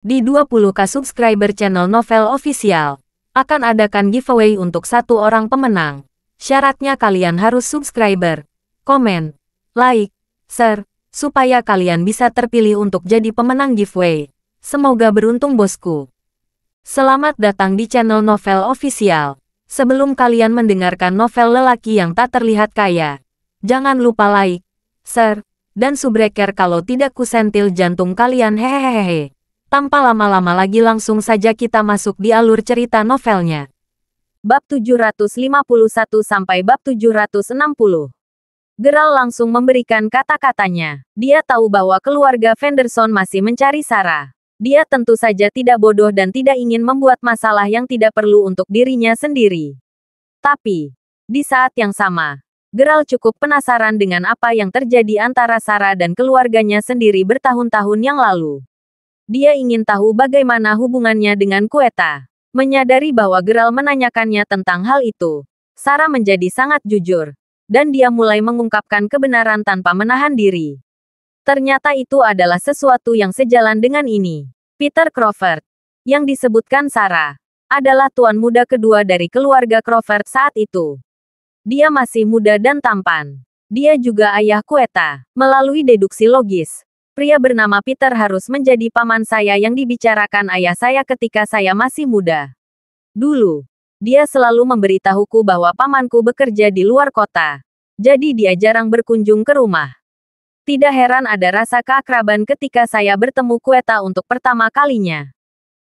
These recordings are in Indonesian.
Di 20k subscriber channel Novel Official, akan adakan giveaway untuk satu orang pemenang. Syaratnya kalian harus subscriber, komen, like, share, supaya kalian bisa terpilih untuk jadi pemenang giveaway. Semoga beruntung bosku. Selamat datang di channel Novel Official. Sebelum kalian mendengarkan novel lelaki yang tak terlihat kaya, jangan lupa like, share, dan subbreaker kalau tidak kusentil jantung kalian hehehehe. Tanpa lama-lama lagi langsung saja kita masuk di alur cerita novelnya. Bab 751 sampai bab 760. Geralt langsung memberikan kata-katanya. Dia tahu bahwa keluarga Fenderson masih mencari Sarah. Dia tentu saja tidak bodoh dan tidak ingin membuat masalah yang tidak perlu untuk dirinya sendiri. Tapi, di saat yang sama, Geralt cukup penasaran dengan apa yang terjadi antara Sarah dan keluarganya sendiri bertahun-tahun yang lalu. Dia ingin tahu bagaimana hubungannya dengan Quetta. Menyadari bahwa Geralt menanyakannya tentang hal itu, Sarah menjadi sangat jujur, dan dia mulai mengungkapkan kebenaran tanpa menahan diri. Ternyata itu adalah sesuatu yang sejalan dengan ini. Peter Crawford, yang disebutkan Sarah, adalah tuan muda kedua dari keluarga Crawford saat itu. Dia masih muda dan tampan. Dia juga ayah Quetta. Melalui deduksi logis, pria bernama Peter harus menjadi paman saya yang dibicarakan ayah saya ketika saya masih muda. Dulu, dia selalu memberitahuku bahwa pamanku bekerja di luar kota. Jadi dia jarang berkunjung ke rumah. Tidak heran ada rasa keakraban ketika saya bertemu Quetta untuk pertama kalinya.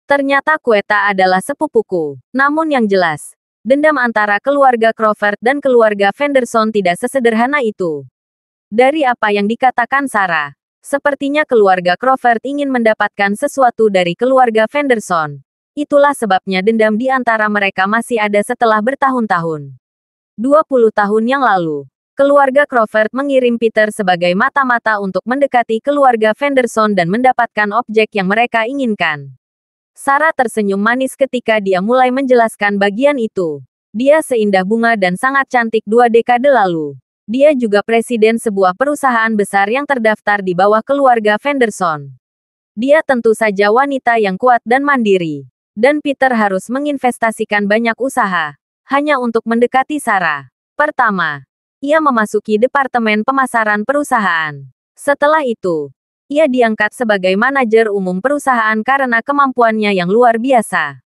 Ternyata Quetta adalah sepupuku. Namun yang jelas, dendam antara keluarga Crawford dan keluarga Fenderson tidak sesederhana itu. Dari apa yang dikatakan Sarah, sepertinya keluarga Crawford ingin mendapatkan sesuatu dari keluarga Fenderson. Itulah sebabnya dendam di antara mereka masih ada setelah bertahun-tahun. 20 tahun yang lalu, keluarga Crawford mengirim Peter sebagai mata-mata untuk mendekati keluarga Fenderson dan mendapatkan objek yang mereka inginkan. Sarah tersenyum manis ketika dia mulai menjelaskan bagian itu. Dia seindah bunga dan sangat cantik 2 dekade lalu. Dia juga presiden sebuah perusahaan besar yang terdaftar di bawah keluarga Fenderson. Dia tentu saja wanita yang kuat dan mandiri. Dan Peter harus menginvestasikan banyak usaha hanya untuk mendekati Sarah. Pertama, ia memasuki departemen pemasaran perusahaan. Setelah itu, ia diangkat sebagai manajer umum perusahaan karena kemampuannya yang luar biasa.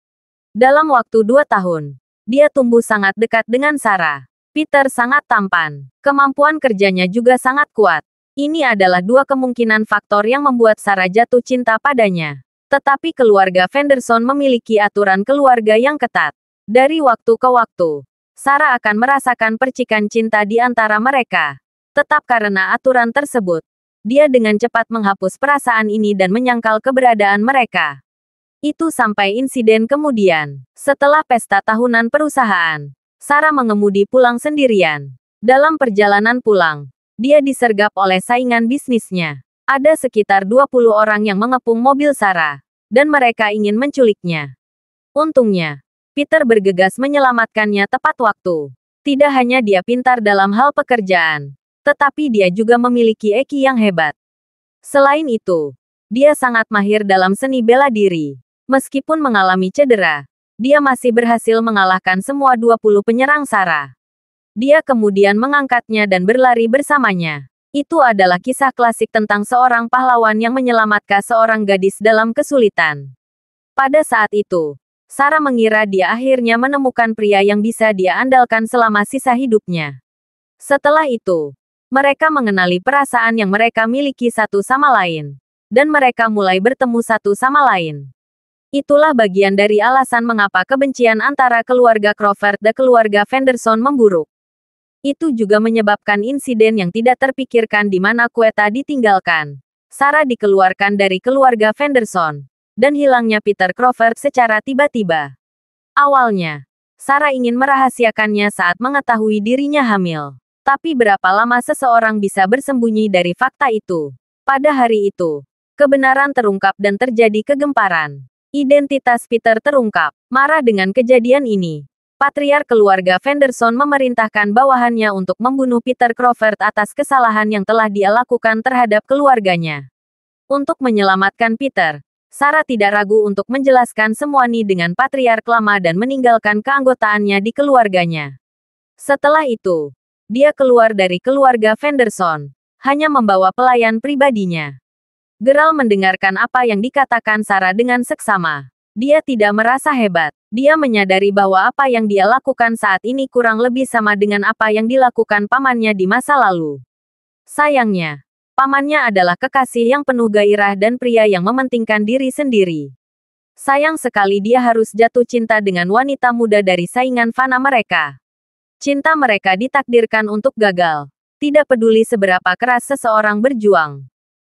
Dalam waktu 2 tahun, dia tumbuh sangat dekat dengan Sarah. Peter sangat tampan. Kemampuan kerjanya juga sangat kuat. Ini adalah 2 kemungkinan faktor yang membuat Sarah jatuh cinta padanya. Tetapi keluarga Fenderson memiliki aturan keluarga yang ketat. Dari waktu ke waktu, Sarah akan merasakan percikan cinta di antara mereka. Tetap karena aturan tersebut, dia dengan cepat menghapus perasaan ini dan menyangkal keberadaan mereka. Itu sampai insiden kemudian. Setelah pesta tahunan perusahaan, Sarah mengemudi pulang sendirian. Dalam perjalanan pulang, dia disergap oleh saingan bisnisnya. Ada sekitar 20 orang yang mengepung mobil Sarah, dan mereka ingin menculiknya. Untungnya, Peter bergegas menyelamatkannya tepat waktu. Tidak hanya dia pintar dalam hal pekerjaan, tetapi dia juga memiliki EQ yang hebat. Selain itu, dia sangat mahir dalam seni bela diri. Meskipun mengalami cedera, dia masih berhasil mengalahkan semua 20 penyerang Sarah. Dia kemudian mengangkatnya dan berlari bersamanya. Itu adalah kisah klasik tentang seorang pahlawan yang menyelamatkan seorang gadis dalam kesulitan. Pada saat itu, Sarah mengira dia akhirnya menemukan pria yang bisa dia andalkan selama sisa hidupnya. Setelah itu, mereka mengenali perasaan yang mereka miliki satu sama lain. Dan mereka mulai bertemu satu sama lain. Itulah bagian dari alasan mengapa kebencian antara keluarga Crawford dan keluarga Fenderson memburuk. Itu juga menyebabkan insiden yang tidak terpikirkan di mana Quetta ditinggalkan. Sarah dikeluarkan dari keluarga Fenderson. Dan hilangnya Peter Crawford secara tiba-tiba. Awalnya, Sarah ingin merahasiakannya saat mengetahui dirinya hamil. Tapi berapa lama seseorang bisa bersembunyi dari fakta itu? Pada hari itu, kebenaran terungkap dan terjadi kegemparan. Identitas Peter terungkap. Marah dengan kejadian ini, patriark keluarga Fenderson memerintahkan bawahannya untuk membunuh Peter Crawford atas kesalahan yang telah dia lakukan terhadap keluarganya. Untuk menyelamatkan Peter, Sarah tidak ragu untuk menjelaskan semua ini dengan patriark lama dan meninggalkan keanggotaannya di keluarganya. Setelah itu, dia keluar dari keluarga Fenderson, hanya membawa pelayan pribadinya. Geralt mendengarkan apa yang dikatakan Sarah dengan seksama. Dia tidak merasa hebat. Dia menyadari bahwa apa yang dia lakukan saat ini kurang lebih sama dengan apa yang dilakukan pamannya di masa lalu. Sayangnya, pamannya adalah kekasih yang penuh gairah dan pria yang mementingkan diri sendiri. Sayang sekali dia harus jatuh cinta dengan wanita muda dari saingan fana mereka. Cinta mereka ditakdirkan untuk gagal. Tidak peduli seberapa keras seseorang berjuang.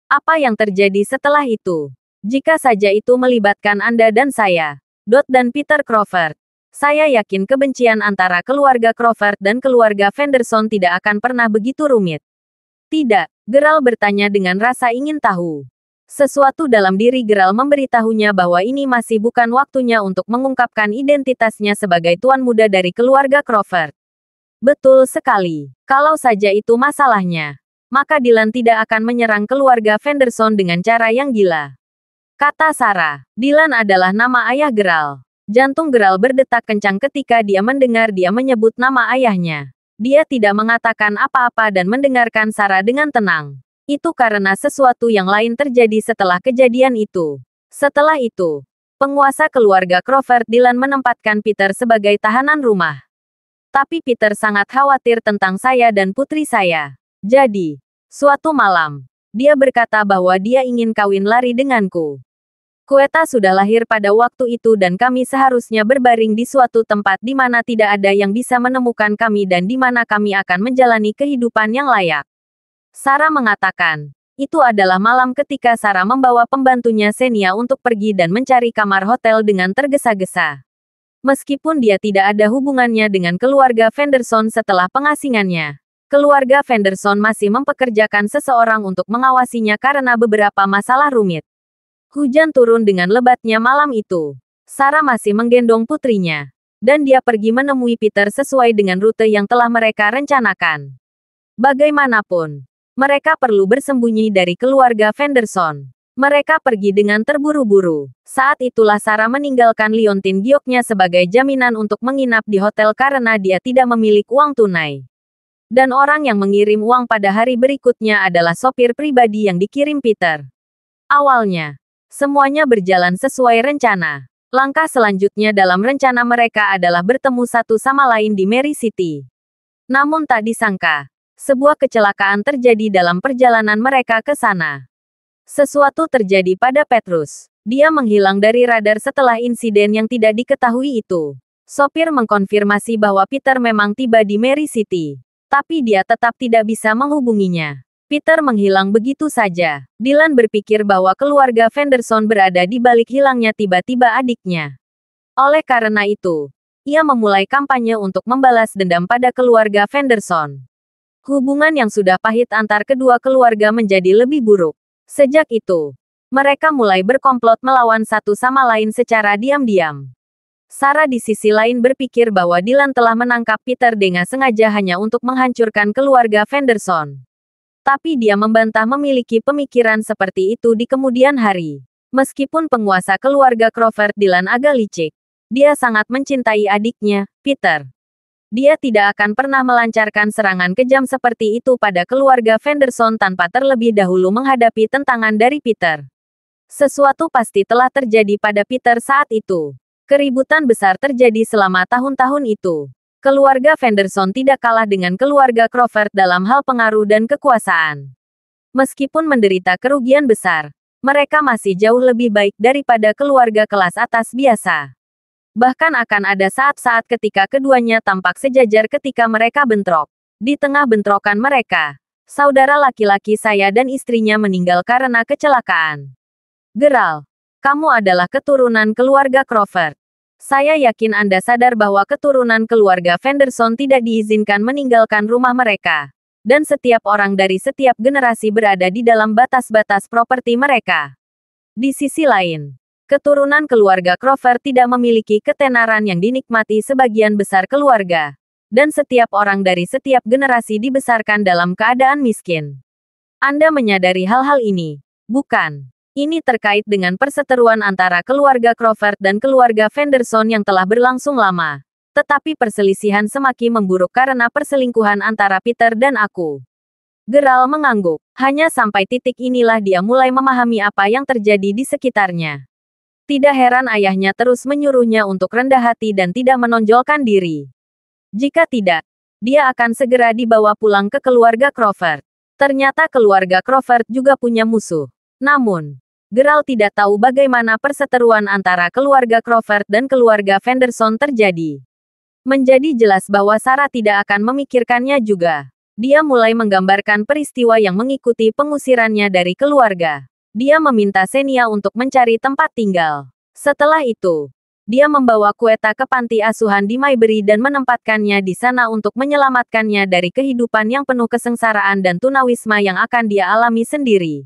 Apa yang terjadi setelah itu? Jika saja itu melibatkan Anda dan saya, Dot dan Peter Crawford, saya yakin kebencian antara keluarga Crawford dan keluarga Fenderson tidak akan pernah begitu rumit. Tidak, Geralt bertanya dengan rasa ingin tahu. Sesuatu dalam diri Geralt memberitahunya bahwa ini masih bukan waktunya untuk mengungkapkan identitasnya sebagai tuan muda dari keluarga Crawford. Betul sekali. Kalau saja itu masalahnya, maka Dylan tidak akan menyerang keluarga Fenderson dengan cara yang gila. Kata Sarah, Dylan adalah nama ayah Geralt. Jantung Geralt berdetak kencang ketika dia mendengar dia menyebut nama ayahnya. Dia tidak mengatakan apa-apa dan mendengarkan Sarah dengan tenang. Itu karena sesuatu yang lain terjadi setelah kejadian itu. Setelah itu, penguasa keluarga Crawford Dylan menempatkan Peter sebagai tahanan rumah. Tapi Peter sangat khawatir tentang saya dan putri saya. Jadi, suatu malam, dia berkata bahwa dia ingin kawin lari denganku. Quetta sudah lahir pada waktu itu dan kami seharusnya berbaring di suatu tempat di mana tidak ada yang bisa menemukan kami dan di mana kami akan menjalani kehidupan yang layak. Sarah mengatakan, itu adalah malam ketika Sarah membawa pembantunya Xenia untuk pergi dan mencari kamar hotel dengan tergesa-gesa. Meskipun dia tidak ada hubungannya dengan keluarga Fenderson setelah pengasingannya, keluarga Fenderson masih mempekerjakan seseorang untuk mengawasinya karena beberapa masalah rumit. Hujan turun dengan lebatnya malam itu. Sarah masih menggendong putrinya. Dan dia pergi menemui Peter sesuai dengan rute yang telah mereka rencanakan. Bagaimanapun, mereka perlu bersembunyi dari keluarga Fenderson. Mereka pergi dengan terburu-buru. Saat itulah Sarah meninggalkan liontin gioknya sebagai jaminan untuk menginap di hotel karena dia tidak memiliki uang tunai. Dan orang yang mengirim uang pada hari berikutnya adalah sopir pribadi yang dikirim Peter. Awalnya, semuanya berjalan sesuai rencana. Langkah selanjutnya dalam rencana mereka adalah bertemu satu sama lain di Mary City. Namun tak disangka, sebuah kecelakaan terjadi dalam perjalanan mereka ke sana. Sesuatu terjadi pada Petrus. Dia menghilang dari radar setelah insiden yang tidak diketahui itu. Sopir mengkonfirmasi bahwa Peter memang tiba di Mary City. Tapi dia tetap tidak bisa menghubunginya. Peter menghilang begitu saja. Dylan berpikir bahwa keluarga Fenderson berada di balik hilangnya tiba-tiba adiknya. Oleh karena itu, ia memulai kampanye untuk membalas dendam pada keluarga Fenderson. Hubungan yang sudah pahit antar kedua keluarga menjadi lebih buruk. Sejak itu, mereka mulai berkomplot melawan satu sama lain secara diam-diam. Sarah di sisi lain berpikir bahwa Dylan telah menangkap Peter dengan sengaja hanya untuk menghancurkan keluarga Fenderson. Tapi dia membantah memiliki pemikiran seperti itu di kemudian hari. Meskipun penguasa keluarga Crawford Dylan agak licik, dia sangat mencintai adiknya, Peter. Dia tidak akan pernah melancarkan serangan kejam seperti itu pada keluarga Fenderson tanpa terlebih dahulu menghadapi tentangan dari Peter. Sesuatu pasti telah terjadi pada Peter saat itu. Keributan besar terjadi selama tahun-tahun itu. Keluarga Fenderson tidak kalah dengan keluarga Crawford dalam hal pengaruh dan kekuasaan. Meskipun menderita kerugian besar, mereka masih jauh lebih baik daripada keluarga kelas atas biasa. Bahkan akan ada saat-saat ketika keduanya tampak sejajar ketika mereka bentrok. Di tengah bentrokan mereka, saudara laki-laki saya dan istrinya meninggal karena kecelakaan. Geralt, kamu adalah keturunan keluarga Crawford. Saya yakin Anda sadar bahwa keturunan keluarga Fenderson tidak diizinkan meninggalkan rumah mereka. Dan setiap orang dari setiap generasi berada di dalam batas-batas properti mereka. Di sisi lain, keturunan keluarga Crawford tidak memiliki ketenaran yang dinikmati sebagian besar keluarga. Dan setiap orang dari setiap generasi dibesarkan dalam keadaan miskin. Anda menyadari hal-hal ini, bukan? Ini terkait dengan perseteruan antara keluarga Crawford dan keluarga Fenderson yang telah berlangsung lama. Tetapi perselisihan semakin memburuk karena perselingkuhan antara Peter dan aku. Geralt mengangguk. Hanya sampai titik inilah dia mulai memahami apa yang terjadi di sekitarnya. Tidak heran ayahnya terus menyuruhnya untuk rendah hati dan tidak menonjolkan diri. Jika tidak, dia akan segera dibawa pulang ke keluarga Crawford. Ternyata keluarga Crawford juga punya musuh. Namun, Geralt tidak tahu bagaimana perseteruan antara keluarga Crawford dan keluarga Fenderson terjadi. Menjadi jelas bahwa Sarah tidak akan memikirkannya juga. Dia mulai menggambarkan peristiwa yang mengikuti pengusirannya dari keluarga. Dia meminta Xenia untuk mencari tempat tinggal. Setelah itu, dia membawa Quetta ke panti asuhan di Maybury dan menempatkannya di sana untuk menyelamatkannya dari kehidupan yang penuh kesengsaraan dan tunawisma yang akan dia alami sendiri.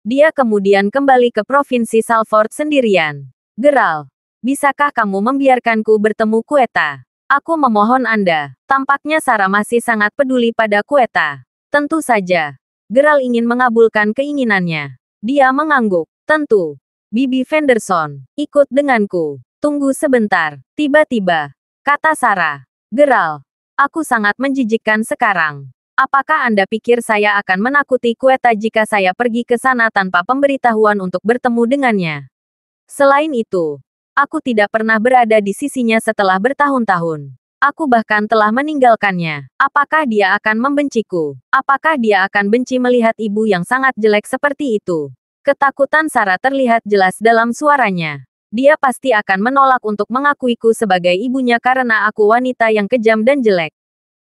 Dia kemudian kembali ke Provinsi Salford sendirian. Geralt, bisakah kamu membiarkanku bertemu Quetta? Aku memohon Anda. Tampaknya Sarah masih sangat peduli pada Quetta. Tentu saja. Geralt ingin mengabulkan keinginannya. Dia mengangguk. Tentu. Bibi Fenderson, ikut denganku. Tunggu sebentar. Tiba-tiba, kata Sarah. Geralt, aku sangat menjijikkan sekarang. Apakah Anda pikir saya akan menakuti Quetta jika saya pergi ke sana tanpa pemberitahuan untuk bertemu dengannya? Selain itu, aku tidak pernah berada di sisinya setelah bertahun-tahun. Aku bahkan telah meninggalkannya. Apakah dia akan membenciku? Apakah dia akan benci melihat ibu yang sangat jelek seperti itu? Ketakutan Sarah terlihat jelas dalam suaranya. Dia pasti akan menolak untuk mengakuiku sebagai ibunya karena aku wanita yang kejam dan jelek.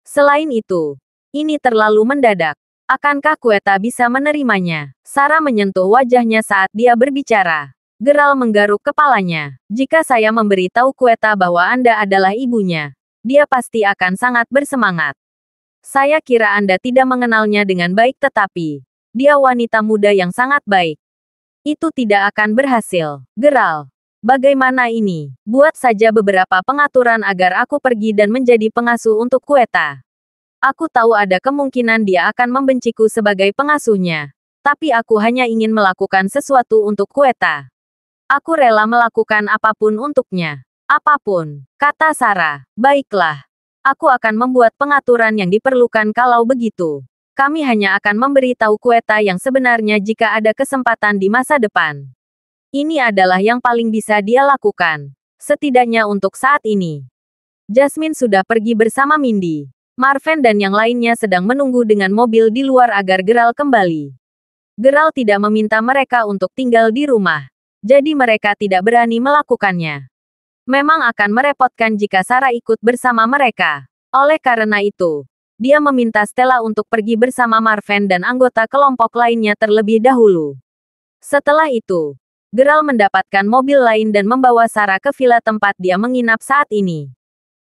Selain itu, ini terlalu mendadak. Akankah Quetta bisa menerimanya? Sarah menyentuh wajahnya saat dia berbicara. Geralt menggaruk kepalanya. Jika saya memberitahu Quetta bahwa Anda adalah ibunya, dia pasti akan sangat bersemangat. Saya kira Anda tidak mengenalnya dengan baik tetapi, dia wanita muda yang sangat baik. Itu tidak akan berhasil. Geralt, bagaimana ini? Buat saja beberapa pengaturan agar aku pergi dan menjadi pengasuh untuk Quetta. Aku tahu ada kemungkinan dia akan membenciku sebagai pengasuhnya. Tapi aku hanya ingin melakukan sesuatu untuk Quetta. Aku rela melakukan apapun untuknya. Apapun, kata Sarah. Baiklah. Aku akan membuat pengaturan yang diperlukan kalau begitu. Kami hanya akan memberitahu Quetta yang sebenarnya jika ada kesempatan di masa depan. Ini adalah yang paling bisa dia lakukan. Setidaknya untuk saat ini. Jasmine sudah pergi bersama Mindy. Marven dan yang lainnya sedang menunggu dengan mobil di luar agar Geralt kembali. Geralt tidak meminta mereka untuk tinggal di rumah. Jadi mereka tidak berani melakukannya. Memang akan merepotkan jika Sarah ikut bersama mereka. Oleh karena itu, dia meminta Stella untuk pergi bersama Marven dan anggota kelompok lainnya terlebih dahulu. Setelah itu, Geralt mendapatkan mobil lain dan membawa Sarah ke villa tempat dia menginap saat ini.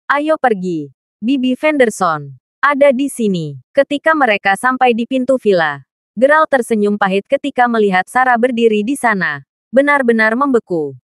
Ayo pergi. Bibi Fenderson ada di sini. Ketika mereka sampai di pintu villa, Geralt tersenyum pahit ketika melihat Sarah berdiri di sana. Benar-benar membeku.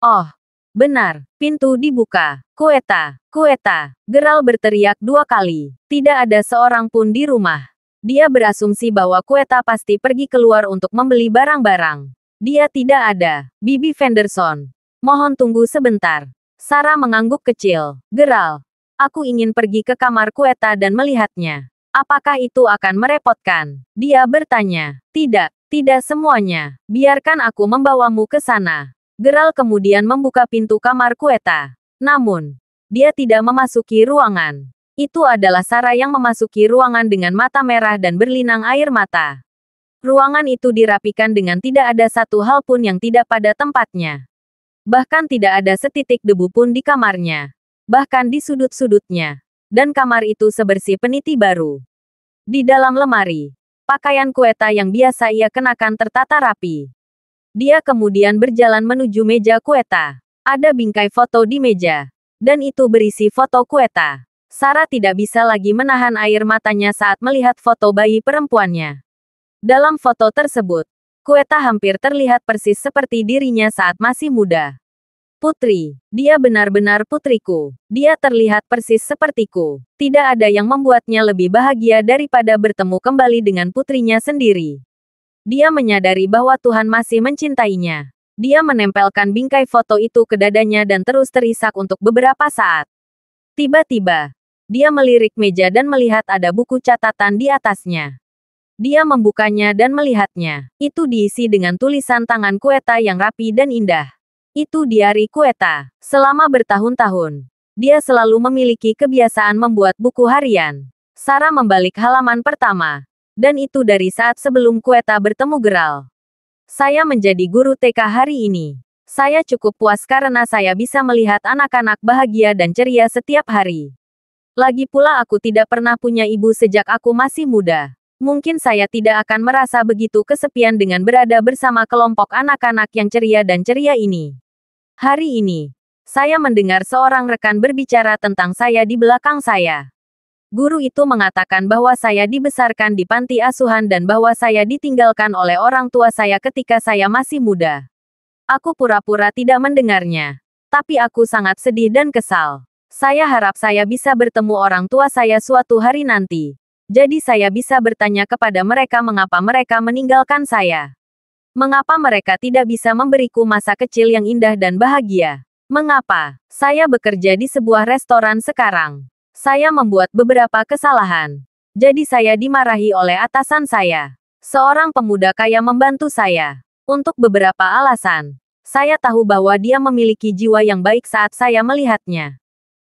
Oh, benar. Pintu dibuka. Quetta, Quetta. Geralt berteriak 2 kali. Tidak ada seorang pun di rumah. Dia berasumsi bahwa Quetta pasti pergi keluar untuk membeli barang-barang. Dia tidak ada. Bibi Fenderson, mohon tunggu sebentar. Sarah mengangguk kecil. Geralt, aku ingin pergi ke kamar Quetta dan melihatnya. Apakah itu akan merepotkan? Dia bertanya. Tidak, tidak semuanya. Biarkan aku membawamu ke sana. Geralt kemudian membuka pintu kamar Quetta. Namun, dia tidak memasuki ruangan. Itu adalah Sarah yang memasuki ruangan dengan mata merah dan berlinang air mata. Ruangan itu dirapikan dengan tidak ada satu hal pun yang tidak pada tempatnya. Bahkan tidak ada setitik debu pun di kamarnya. Bahkan di sudut-sudutnya. Dan kamar itu sebersih peniti baru. Di dalam lemari, pakaian Quetta yang biasa ia kenakan tertata rapi. Dia kemudian berjalan menuju meja Quetta. Ada bingkai foto di meja. Dan itu berisi foto Quetta. Sarah tidak bisa lagi menahan air matanya saat melihat foto bayi perempuannya. Dalam foto tersebut, Quetta hampir terlihat persis seperti dirinya saat masih muda. Putri, dia benar-benar putriku. Dia terlihat persis sepertiku. Tidak ada yang membuatnya lebih bahagia daripada bertemu kembali dengan putrinya sendiri. Dia menyadari bahwa Tuhan masih mencintainya. Dia menempelkan bingkai foto itu ke dadanya dan terus terisak untuk beberapa saat. Tiba-tiba, dia melirik meja dan melihat ada buku catatan di atasnya. Dia membukanya dan melihatnya. Itu diisi dengan tulisan tangan Quetta yang rapi dan indah. Itu diari Quetta. Selama bertahun-tahun, dia selalu memiliki kebiasaan membuat buku harian. Sarah membalik halaman pertama. Dan itu dari saat sebelum Quetta bertemu Geralt. Saya menjadi guru TK hari ini. Saya cukup puas karena saya bisa melihat anak-anak bahagia dan ceria setiap hari. Lagi pula aku tidak pernah punya ibu sejak aku masih muda. Mungkin saya tidak akan merasa begitu kesepian dengan berada bersama kelompok anak-anak yang ceria dan ceria ini. Hari ini, saya mendengar seorang rekan berbicara tentang saya di belakang saya. Guru itu mengatakan bahwa saya dibesarkan di panti asuhan dan bahwa saya ditinggalkan oleh orang tua saya ketika saya masih muda. Aku pura-pura tidak mendengarnya. Tapi aku sangat sedih dan kesal. Saya harap saya bisa bertemu orang tua saya suatu hari nanti. Jadi saya bisa bertanya kepada mereka mengapa mereka meninggalkan saya. Mengapa mereka tidak bisa memberiku masa kecil yang indah dan bahagia. Mengapa saya bekerja di sebuah restoran sekarang. Saya membuat beberapa kesalahan. Jadi saya dimarahi oleh atasan saya. Seorang pemuda kaya membantu saya. Untuk beberapa alasan. Saya tahu bahwa dia memiliki jiwa yang baik saat saya melihatnya.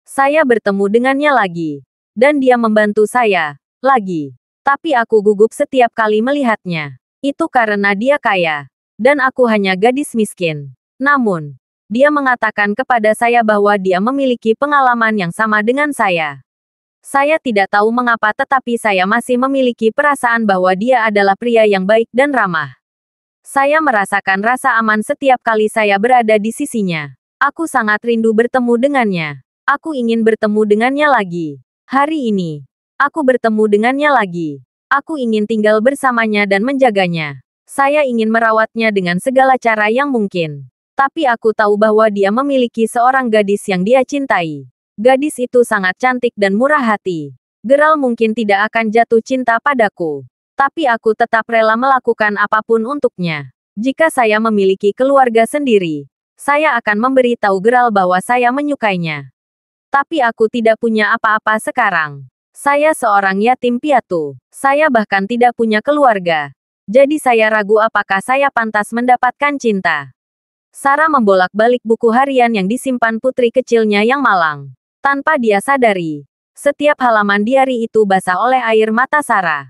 Saya bertemu dengannya lagi. Dan dia membantu saya. Lagi. Tapi aku gugup setiap kali melihatnya. Itu karena dia kaya. Dan aku hanya gadis miskin. Namun, dia mengatakan kepada saya bahwa dia memiliki pengalaman yang sama dengan saya. Saya tidak tahu mengapa tetapi saya masih memiliki perasaan bahwa dia adalah pria yang baik dan ramah. Saya merasakan rasa aman setiap kali saya berada di sisinya. Aku sangat rindu bertemu dengannya. Aku ingin bertemu dengannya lagi. Hari ini, aku bertemu dengannya lagi. Aku ingin tinggal bersamanya dan menjaganya. Saya ingin merawatnya dengan segala cara yang mungkin. Tapi aku tahu bahwa dia memiliki seorang gadis yang dia cintai. Gadis itu sangat cantik dan murah hati. Geralt mungkin tidak akan jatuh cinta padaku. Tapi aku tetap rela melakukan apapun untuknya. Jika saya memiliki keluarga sendiri, saya akan memberi tahu Geralt bahwa saya menyukainya. Tapi aku tidak punya apa-apa sekarang. Saya seorang yatim piatu. Saya bahkan tidak punya keluarga. Jadi saya ragu apakah saya pantas mendapatkan cinta. Sarah membolak-balik buku harian yang disimpan putri kecilnya yang malang. Tanpa dia sadari, setiap halaman diari itu basah oleh air mata Sarah.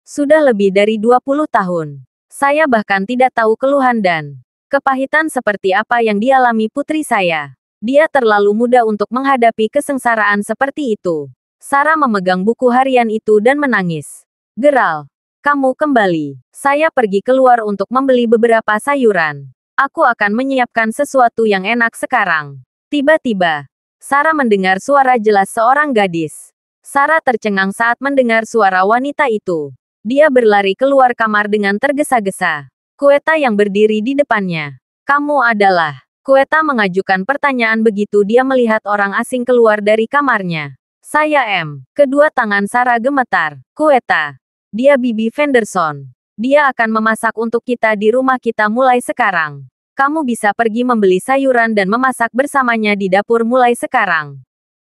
Sudah lebih dari 20 tahun. Saya bahkan tidak tahu keluhan dan kepahitan seperti apa yang dialami putri saya. Dia terlalu muda untuk menghadapi kesengsaraan seperti itu. Sarah memegang buku harian itu dan menangis. Geralt, kamu kembali. Saya pergi keluar untuk membeli beberapa sayuran. Aku akan menyiapkan sesuatu yang enak sekarang. Tiba-tiba, Sarah mendengar suara jelas seorang gadis. Sarah tercengang saat mendengar suara wanita itu. Dia berlari keluar kamar dengan tergesa-gesa. Quetta yang berdiri di depannya. Kamu adalah... Quetta mengajukan pertanyaan begitu dia melihat orang asing keluar dari kamarnya. Saya M. Kedua tangan Sarah gemetar. Quetta. Dia Bibi Fenderson. Dia akan memasak untuk kita di rumah kita mulai sekarang. Kamu bisa pergi membeli sayuran dan memasak bersamanya di dapur mulai sekarang.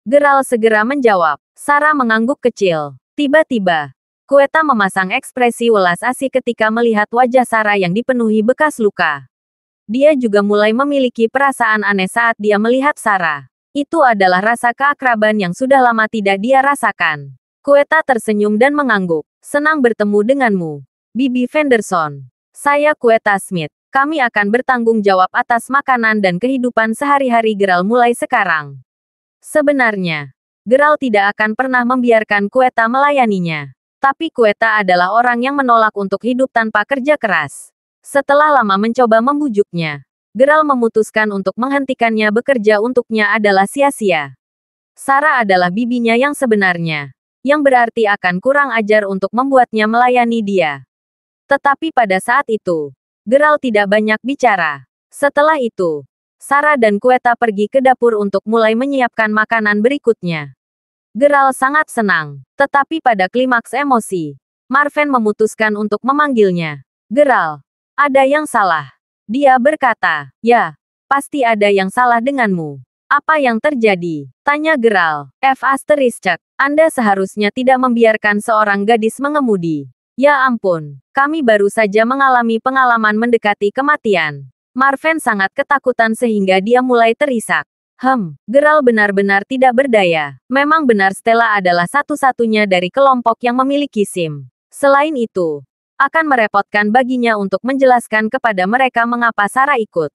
Geralt segera menjawab. Sarah mengangguk kecil. Tiba-tiba, Quetta memasang ekspresi welas asih ketika melihat wajah Sarah yang dipenuhi bekas luka. Dia juga mulai memiliki perasaan aneh saat dia melihat Sarah. Itu adalah rasa keakraban yang sudah lama tidak dia rasakan. Quetta tersenyum dan mengangguk. Senang bertemu denganmu, Bibi Fenderson. Saya Quetta Smith. Kami akan bertanggung jawab atas makanan dan kehidupan sehari-hari Geralt mulai sekarang. Sebenarnya, Geralt tidak akan pernah membiarkan Quetta melayaninya. Tapi Quetta adalah orang yang menolak untuk hidup tanpa kerja keras. Setelah lama mencoba membujuknya, Geralt memutuskan untuk menghentikannya bekerja untuknya adalah sia-sia. Sarah adalah bibinya yang sebenarnya, yang berarti akan kurang ajar untuk membuatnya melayani dia. Tetapi pada saat itu, Geralt tidak banyak bicara. Setelah itu, Sarah dan Quetta pergi ke dapur untuk mulai menyiapkan makanan berikutnya. Geralt sangat senang, tetapi pada klimaks emosi, Marven memutuskan untuk memanggilnya. Geral. Ada yang salah. Dia berkata, ya, pasti ada yang salah denganmu. Apa yang terjadi? Tanya Geral. Anda seharusnya tidak membiarkan seorang gadis mengemudi. Ya ampun, kami baru saja mengalami pengalaman mendekati kematian. Marven sangat ketakutan sehingga dia mulai terisak. Geral benar-benar tidak berdaya. Memang benar Stella adalah satu-satunya dari kelompok yang memiliki SIM. Selain itu, akan merepotkan baginya untuk menjelaskan kepada mereka mengapa Sarah ikut.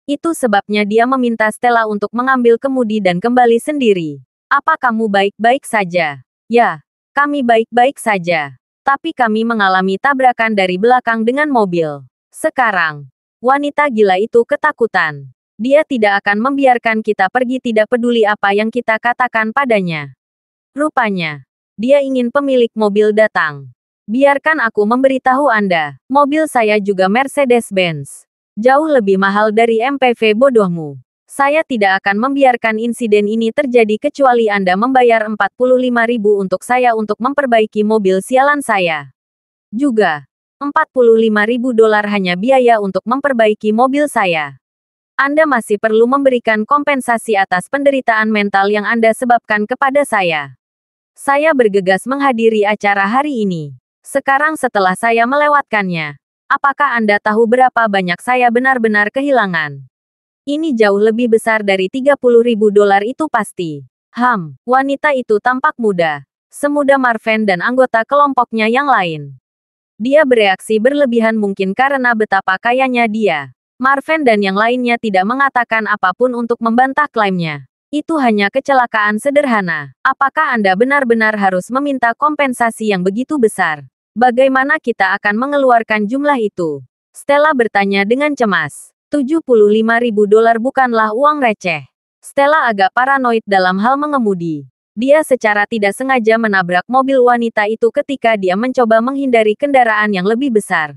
Itu sebabnya dia meminta Stella untuk mengambil kemudi dan kembali sendiri. Apa kamu baik-baik saja? Ya, kami baik-baik saja. Tapi kami mengalami tabrakan dari belakang dengan mobil. Sekarang, wanita gila itu ketakutan. Dia tidak akan membiarkan kita pergi tidak peduli apa yang kita katakan padanya. Rupanya, dia ingin pemilik mobil datang. Biarkan aku memberitahu Anda, mobil saya juga Mercedes-Benz. Jauh lebih mahal dari MPV bodohmu. Saya tidak akan membiarkan insiden ini terjadi kecuali Anda membayar 45.000 untuk saya untuk memperbaiki mobil sialan saya. Juga, 45.000 dolar hanya biaya untuk memperbaiki mobil saya. Anda masih perlu memberikan kompensasi atas penderitaan mental yang Anda sebabkan kepada saya. Saya bergegas menghadiri acara hari ini. Sekarang setelah saya melewatkannya, apakah Anda tahu berapa banyak saya benar-benar kehilangan? Ini jauh lebih besar dari 30.000 dolar itu pasti. Wanita itu tampak muda. Semuda Marven dan anggota kelompoknya yang lain. Dia bereaksi berlebihan mungkin karena betapa kayanya dia. Marven dan yang lainnya tidak mengatakan apapun untuk membantah klaimnya. Itu hanya kecelakaan sederhana. Apakah Anda benar-benar harus meminta kompensasi yang begitu besar? Bagaimana kita akan mengeluarkan jumlah itu? Stella bertanya dengan cemas. 75.000 dolar bukanlah uang receh. Stella agak paranoid dalam hal mengemudi. Dia secara tidak sengaja menabrak mobil wanita itu ketika dia mencoba menghindari kendaraan yang lebih besar.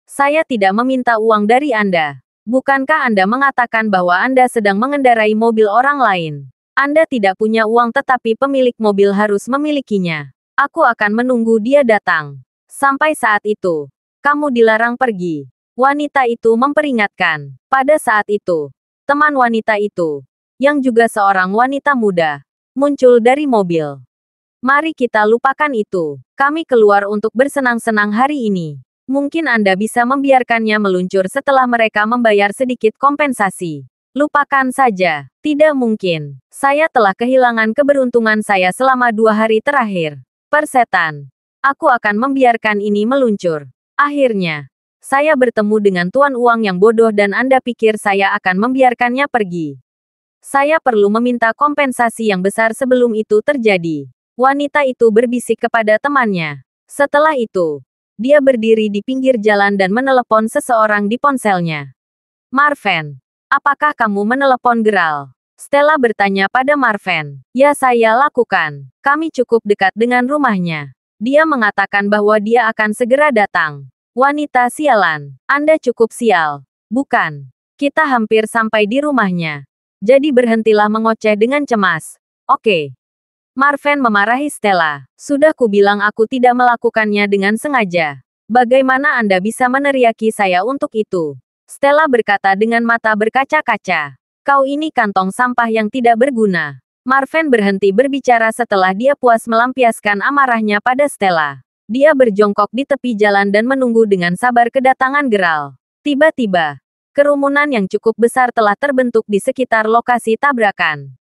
Saya tidak meminta uang dari Anda. Bukankah Anda mengatakan bahwa Anda sedang mengendarai mobil orang lain? Anda tidak punya uang tetapi pemilik mobil harus memilikinya. Aku akan menunggu dia datang. Sampai saat itu, kamu dilarang pergi. Wanita itu memperingatkan. Pada saat itu, teman wanita itu, yang juga seorang wanita muda, muncul dari mobil. Mari kita lupakan itu. Kami keluar untuk bersenang-senang hari ini. Mungkin Anda bisa membiarkannya meluncur setelah mereka membayar sedikit kompensasi. Lupakan saja. Tidak mungkin. Saya telah kehilangan keberuntungan saya selama 2 hari terakhir. Persetan. Aku akan membiarkan ini meluncur. Akhirnya, saya bertemu dengan tuan uang yang bodoh dan Anda pikir saya akan membiarkannya pergi. Saya perlu meminta kompensasi yang besar sebelum itu terjadi. Wanita itu berbisik kepada temannya. Setelah itu, dia berdiri di pinggir jalan dan menelepon seseorang di ponselnya. Marven, apakah kamu menelepon Geral? Stella bertanya pada Marven. Ya, saya lakukan. Kami cukup dekat dengan rumahnya. Dia mengatakan bahwa dia akan segera datang. Wanita sialan. Anda cukup sial. Bukan. Kita hampir sampai di rumahnya. Jadi berhentilah mengoceh dengan cemas. Oke. Marven memarahi Stella. Sudah kubilang aku tidak melakukannya dengan sengaja. Bagaimana Anda bisa meneriaki saya untuk itu? Stella berkata dengan mata berkaca-kaca. Kau ini kantong sampah yang tidak berguna. Marven berhenti berbicara setelah dia puas melampiaskan amarahnya pada Stella. Dia berjongkok di tepi jalan dan menunggu dengan sabar kedatangan Geral. Tiba-tiba, kerumunan yang cukup besar telah terbentuk di sekitar lokasi tabrakan.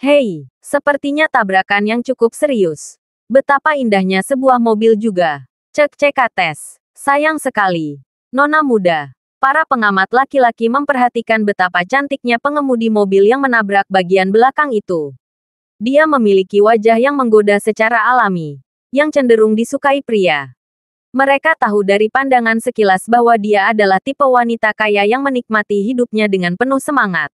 Hei, sepertinya tabrakan yang cukup serius. Betapa indahnya sebuah mobil juga. Cek-cekates. Sayang sekali. Nona muda. Para pengamat laki-laki memperhatikan betapa cantiknya pengemudi mobil yang menabrak bagian belakang itu. Dia memiliki wajah yang menggoda secara alami, yang cenderung disukai pria. Mereka tahu dari pandangan sekilas bahwa dia adalah tipe wanita kaya yang menikmati hidupnya dengan penuh semangat.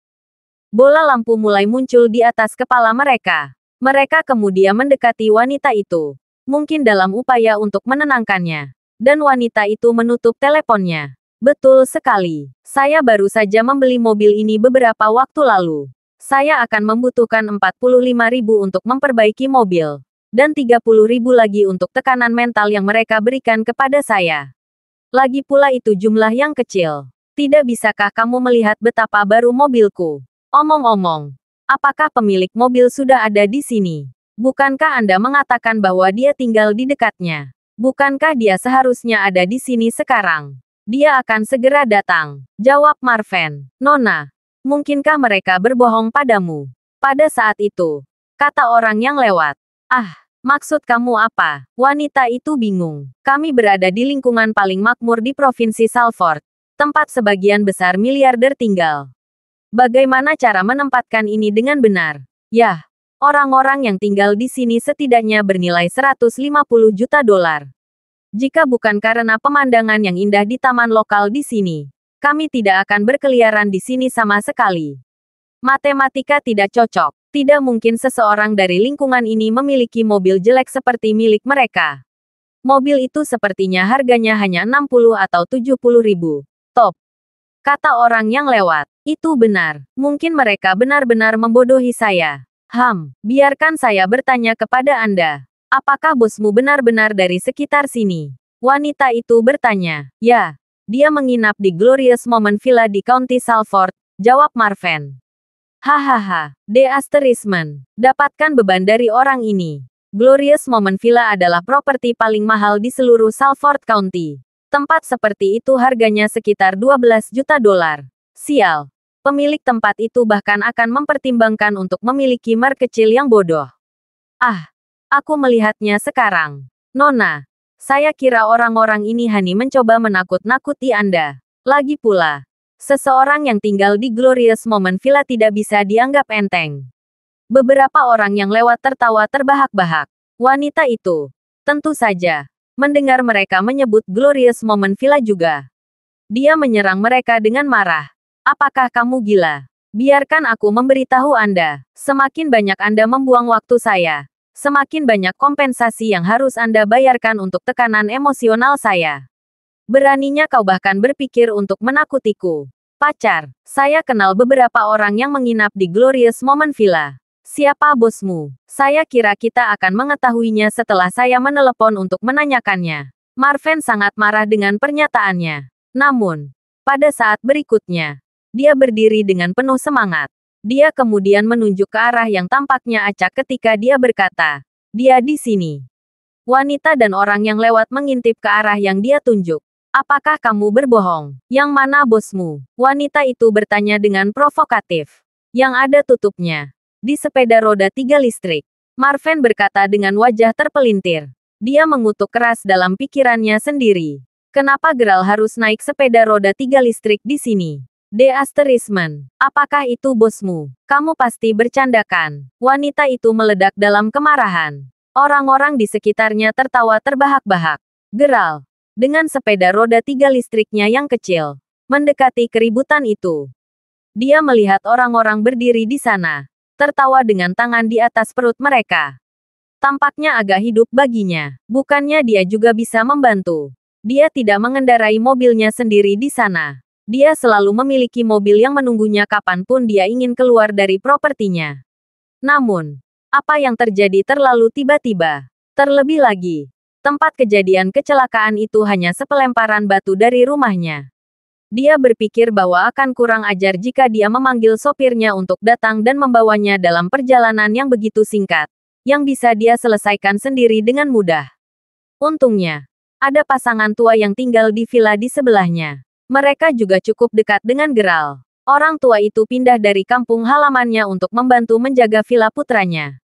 Bola lampu mulai muncul di atas kepala mereka. Mereka kemudian mendekati wanita itu, mungkin dalam upaya untuk menenangkannya. Dan wanita itu menutup teleponnya. Betul sekali. Saya baru saja membeli mobil ini beberapa waktu lalu. Saya akan membutuhkan 45.000 untuk memperbaiki mobil. Dan 30.000 lagi untuk tekanan mental yang mereka berikan kepada saya. Lagi pula itu jumlah yang kecil. Tidak bisakah kamu melihat betapa baru mobilku? Omong-omong, apakah pemilik mobil sudah ada di sini? Bukankah Anda mengatakan bahwa dia tinggal di dekatnya? Bukankah dia seharusnya ada di sini sekarang? Dia akan segera datang, jawab Marven. Nona, mungkinkah mereka berbohong padamu? Pada saat itu, kata orang yang lewat. Ah, maksud kamu apa? Wanita itu bingung. Kami berada di lingkungan paling makmur di Provinsi Salford, tempat sebagian besar miliarder tinggal. Bagaimana cara menempatkan ini dengan benar? Yah, orang-orang yang tinggal di sini setidaknya bernilai 150 juta dolar. Jika bukan karena pemandangan yang indah di taman lokal di sini, kami tidak akan berkeliaran di sini sama sekali. Matematika tidak cocok. Tidak mungkin seseorang dari lingkungan ini memiliki mobil jelek seperti milik mereka. Mobil itu sepertinya harganya hanya 60 atau 70 ribu. Top. Kata orang yang lewat. Itu benar. Mungkin mereka benar-benar membodohi saya. Biarkan saya bertanya kepada Anda. Apakah bosmu benar-benar dari sekitar sini? Wanita itu bertanya. Ya, dia menginap di Glorious Moment Villa di County Salford, jawab Marven. Hahaha, dapatkan beban dari orang ini. Glorious Moment Villa adalah properti paling mahal di seluruh Salford County. Tempat seperti itu harganya sekitar 12 juta dolar. Sial. Pemilik tempat itu bahkan akan mempertimbangkan untuk memiliki mer kecil yang bodoh. Ah, aku melihatnya sekarang. Nona, saya kira orang-orang ini hanya mencoba menakut-nakuti Anda. Lagi pula, seseorang yang tinggal di Glorious Moment Villa tidak bisa dianggap enteng. Beberapa orang yang lewat tertawa terbahak-bahak. Wanita itu, tentu saja, mendengar mereka menyebut Glorious Moment Villa juga. Dia menyerang mereka dengan marah. Apakah kamu gila? Biarkan aku memberitahu Anda. Semakin banyak Anda membuang waktu saya, semakin banyak kompensasi yang harus Anda bayarkan untuk tekanan emosional saya. Beraninya kau bahkan berpikir untuk menakutiku. Pacar, saya kenal beberapa orang yang menginap di Glorious Moment Villa. Siapa bosmu? Saya kira kita akan mengetahuinya setelah saya menelepon untuk menanyakannya. Marven sangat marah dengan pernyataannya. Namun, pada saat berikutnya, dia berdiri dengan penuh semangat. Dia kemudian menunjuk ke arah yang tampaknya acak ketika dia berkata, "Dia di sini." Wanita dan orang yang lewat mengintip ke arah yang dia tunjuk. Apakah kamu berbohong? Yang mana bosmu? Wanita itu bertanya dengan provokatif. Yang ada tutupnya. Di sepeda roda 3 listrik. Marven berkata dengan wajah terpelintir. Dia mengutuk keras dalam pikirannya sendiri. Kenapa Geralt harus naik sepeda roda 3 listrik di sini? Apakah itu bosmu? Kamu pasti bercandakan. Wanita itu meledak dalam kemarahan. Orang-orang di sekitarnya tertawa terbahak-bahak. Geralt, dengan sepeda roda 3 listriknya yang kecil, mendekati keributan itu. Dia melihat orang-orang berdiri di sana, tertawa dengan tangan di atas perut mereka. Tampaknya agak hidup baginya. Bukannya dia juga bisa membantu. Dia tidak mengendarai mobilnya sendiri di sana. Dia selalu memiliki mobil yang menunggunya kapanpun dia ingin keluar dari propertinya. Namun, apa yang terjadi terlalu tiba-tiba. Terlebih lagi, tempat kejadian kecelakaan itu hanya sepelemparan batu dari rumahnya. Dia berpikir bahwa akan kurang ajar jika dia memanggil sopirnya untuk datang dan membawanya dalam perjalanan yang begitu singkat, yang bisa dia selesaikan sendiri dengan mudah. Untungnya, ada pasangan tua yang tinggal di villa di sebelahnya. Mereka juga cukup dekat dengan Geralt. Orang tua itu pindah dari kampung halamannya untuk membantu menjaga villa putranya.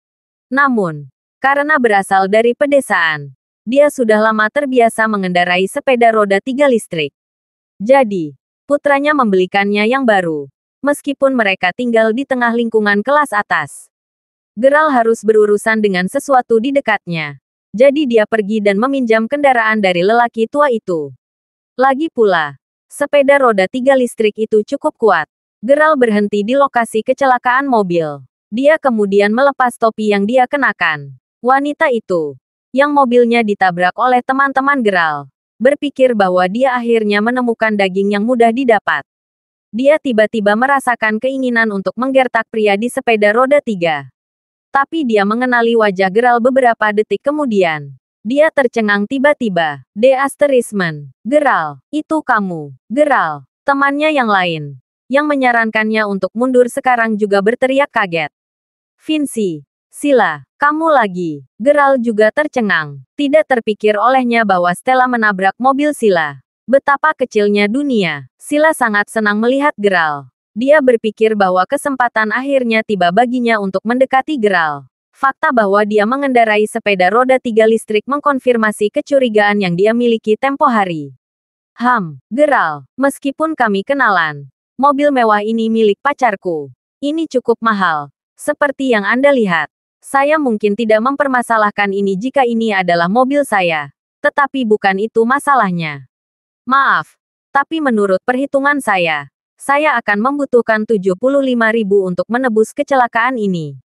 Namun, karena berasal dari pedesaan, dia sudah lama terbiasa mengendarai sepeda roda 3 listrik. Jadi, putranya membelikannya yang baru. Meskipun mereka tinggal di tengah lingkungan kelas atas. Geralt harus berurusan dengan sesuatu di dekatnya. Jadi dia pergi dan meminjam kendaraan dari lelaki tua itu. Lagi pula, sepeda roda 3 listrik itu cukup kuat. Geralt berhenti di lokasi kecelakaan mobil. Dia kemudian melepas topi yang dia kenakan. Wanita itu, yang mobilnya ditabrak oleh teman-teman Geralt, berpikir bahwa dia akhirnya menemukan daging yang mudah didapat. Dia tiba-tiba merasakan keinginan untuk menggertak pria di sepeda roda 3. Tapi dia mengenali wajah Geralt beberapa detik kemudian. Dia tercengang tiba-tiba. Geral, itu kamu. Geral, temannya yang lain, yang menyarankannya untuk mundur sekarang juga berteriak kaget. Vinci, Sila, kamu lagi. Geral juga tercengang. Tidak terpikir olehnya bahwa Stella menabrak mobil Sila. Betapa kecilnya dunia. Sila sangat senang melihat Geral. Dia berpikir bahwa kesempatan akhirnya tiba baginya untuk mendekati Geral. Fakta bahwa dia mengendarai sepeda roda 3 listrik mengkonfirmasi kecurigaan yang dia miliki tempo hari. Geral, meskipun kami kenalan, mobil mewah ini milik pacarku. Ini cukup mahal. Seperti yang Anda lihat. Saya mungkin tidak mempermasalahkan ini jika ini adalah mobil saya. Tetapi bukan itu masalahnya. Maaf. Tapi menurut perhitungan saya akan membutuhkan 75.000 untuk menebus kecelakaan ini.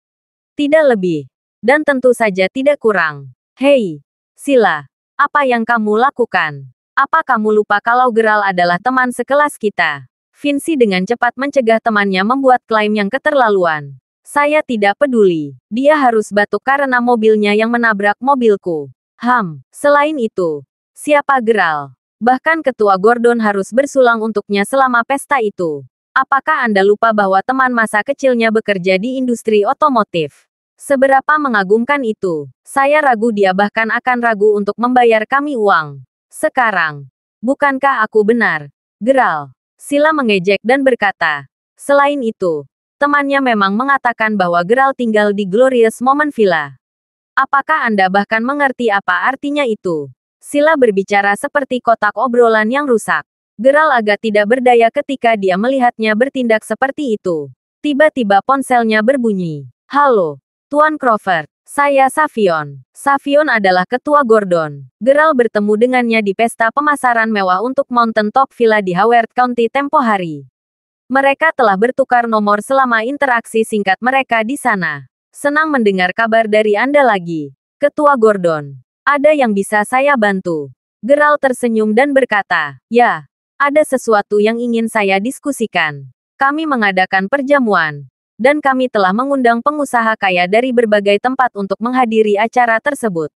Tidak lebih. Dan tentu saja tidak kurang. Hei, Sila. Apa yang kamu lakukan? Apa kamu lupa kalau Geral adalah teman sekelas kita? Vinci dengan cepat mencegah temannya membuat klaim yang keterlaluan. Saya tidak peduli. Dia harus batuk karena mobilnya yang menabrak mobilku. Selain itu, siapa Geral? Bahkan Ketua Gordon harus bersulang untuknya selama pesta itu. Apakah Anda lupa bahwa teman masa kecilnya bekerja di industri otomotif? Seberapa mengagumkan itu? Saya ragu dia bahkan akan ragu untuk membayar kami uang. Sekarang, bukankah aku benar? Geral. Sila mengejek dan berkata. Selain itu, temannya memang mengatakan bahwa Geral tinggal di Glorious Moment Villa. Apakah Anda bahkan mengerti apa artinya itu? Sila berbicara seperti kotak obrolan yang rusak. Geral agak tidak berdaya ketika dia melihatnya bertindak seperti itu. Tiba-tiba ponselnya berbunyi. Halo, Tuan Crawford. Saya Savion. Savion adalah ketua Gordon. Geral bertemu dengannya di pesta pemasaran mewah untuk Mountain Top Villa di Howard County tempo hari. Mereka telah bertukar nomor selama interaksi singkat mereka di sana. Senang mendengar kabar dari Anda lagi, Ketua Gordon. Ada yang bisa saya bantu? Geral tersenyum dan berkata, ya, ada sesuatu yang ingin saya diskusikan. Kami mengadakan perjamuan. Dan kami telah mengundang pengusaha kaya dari berbagai tempat untuk menghadiri acara tersebut.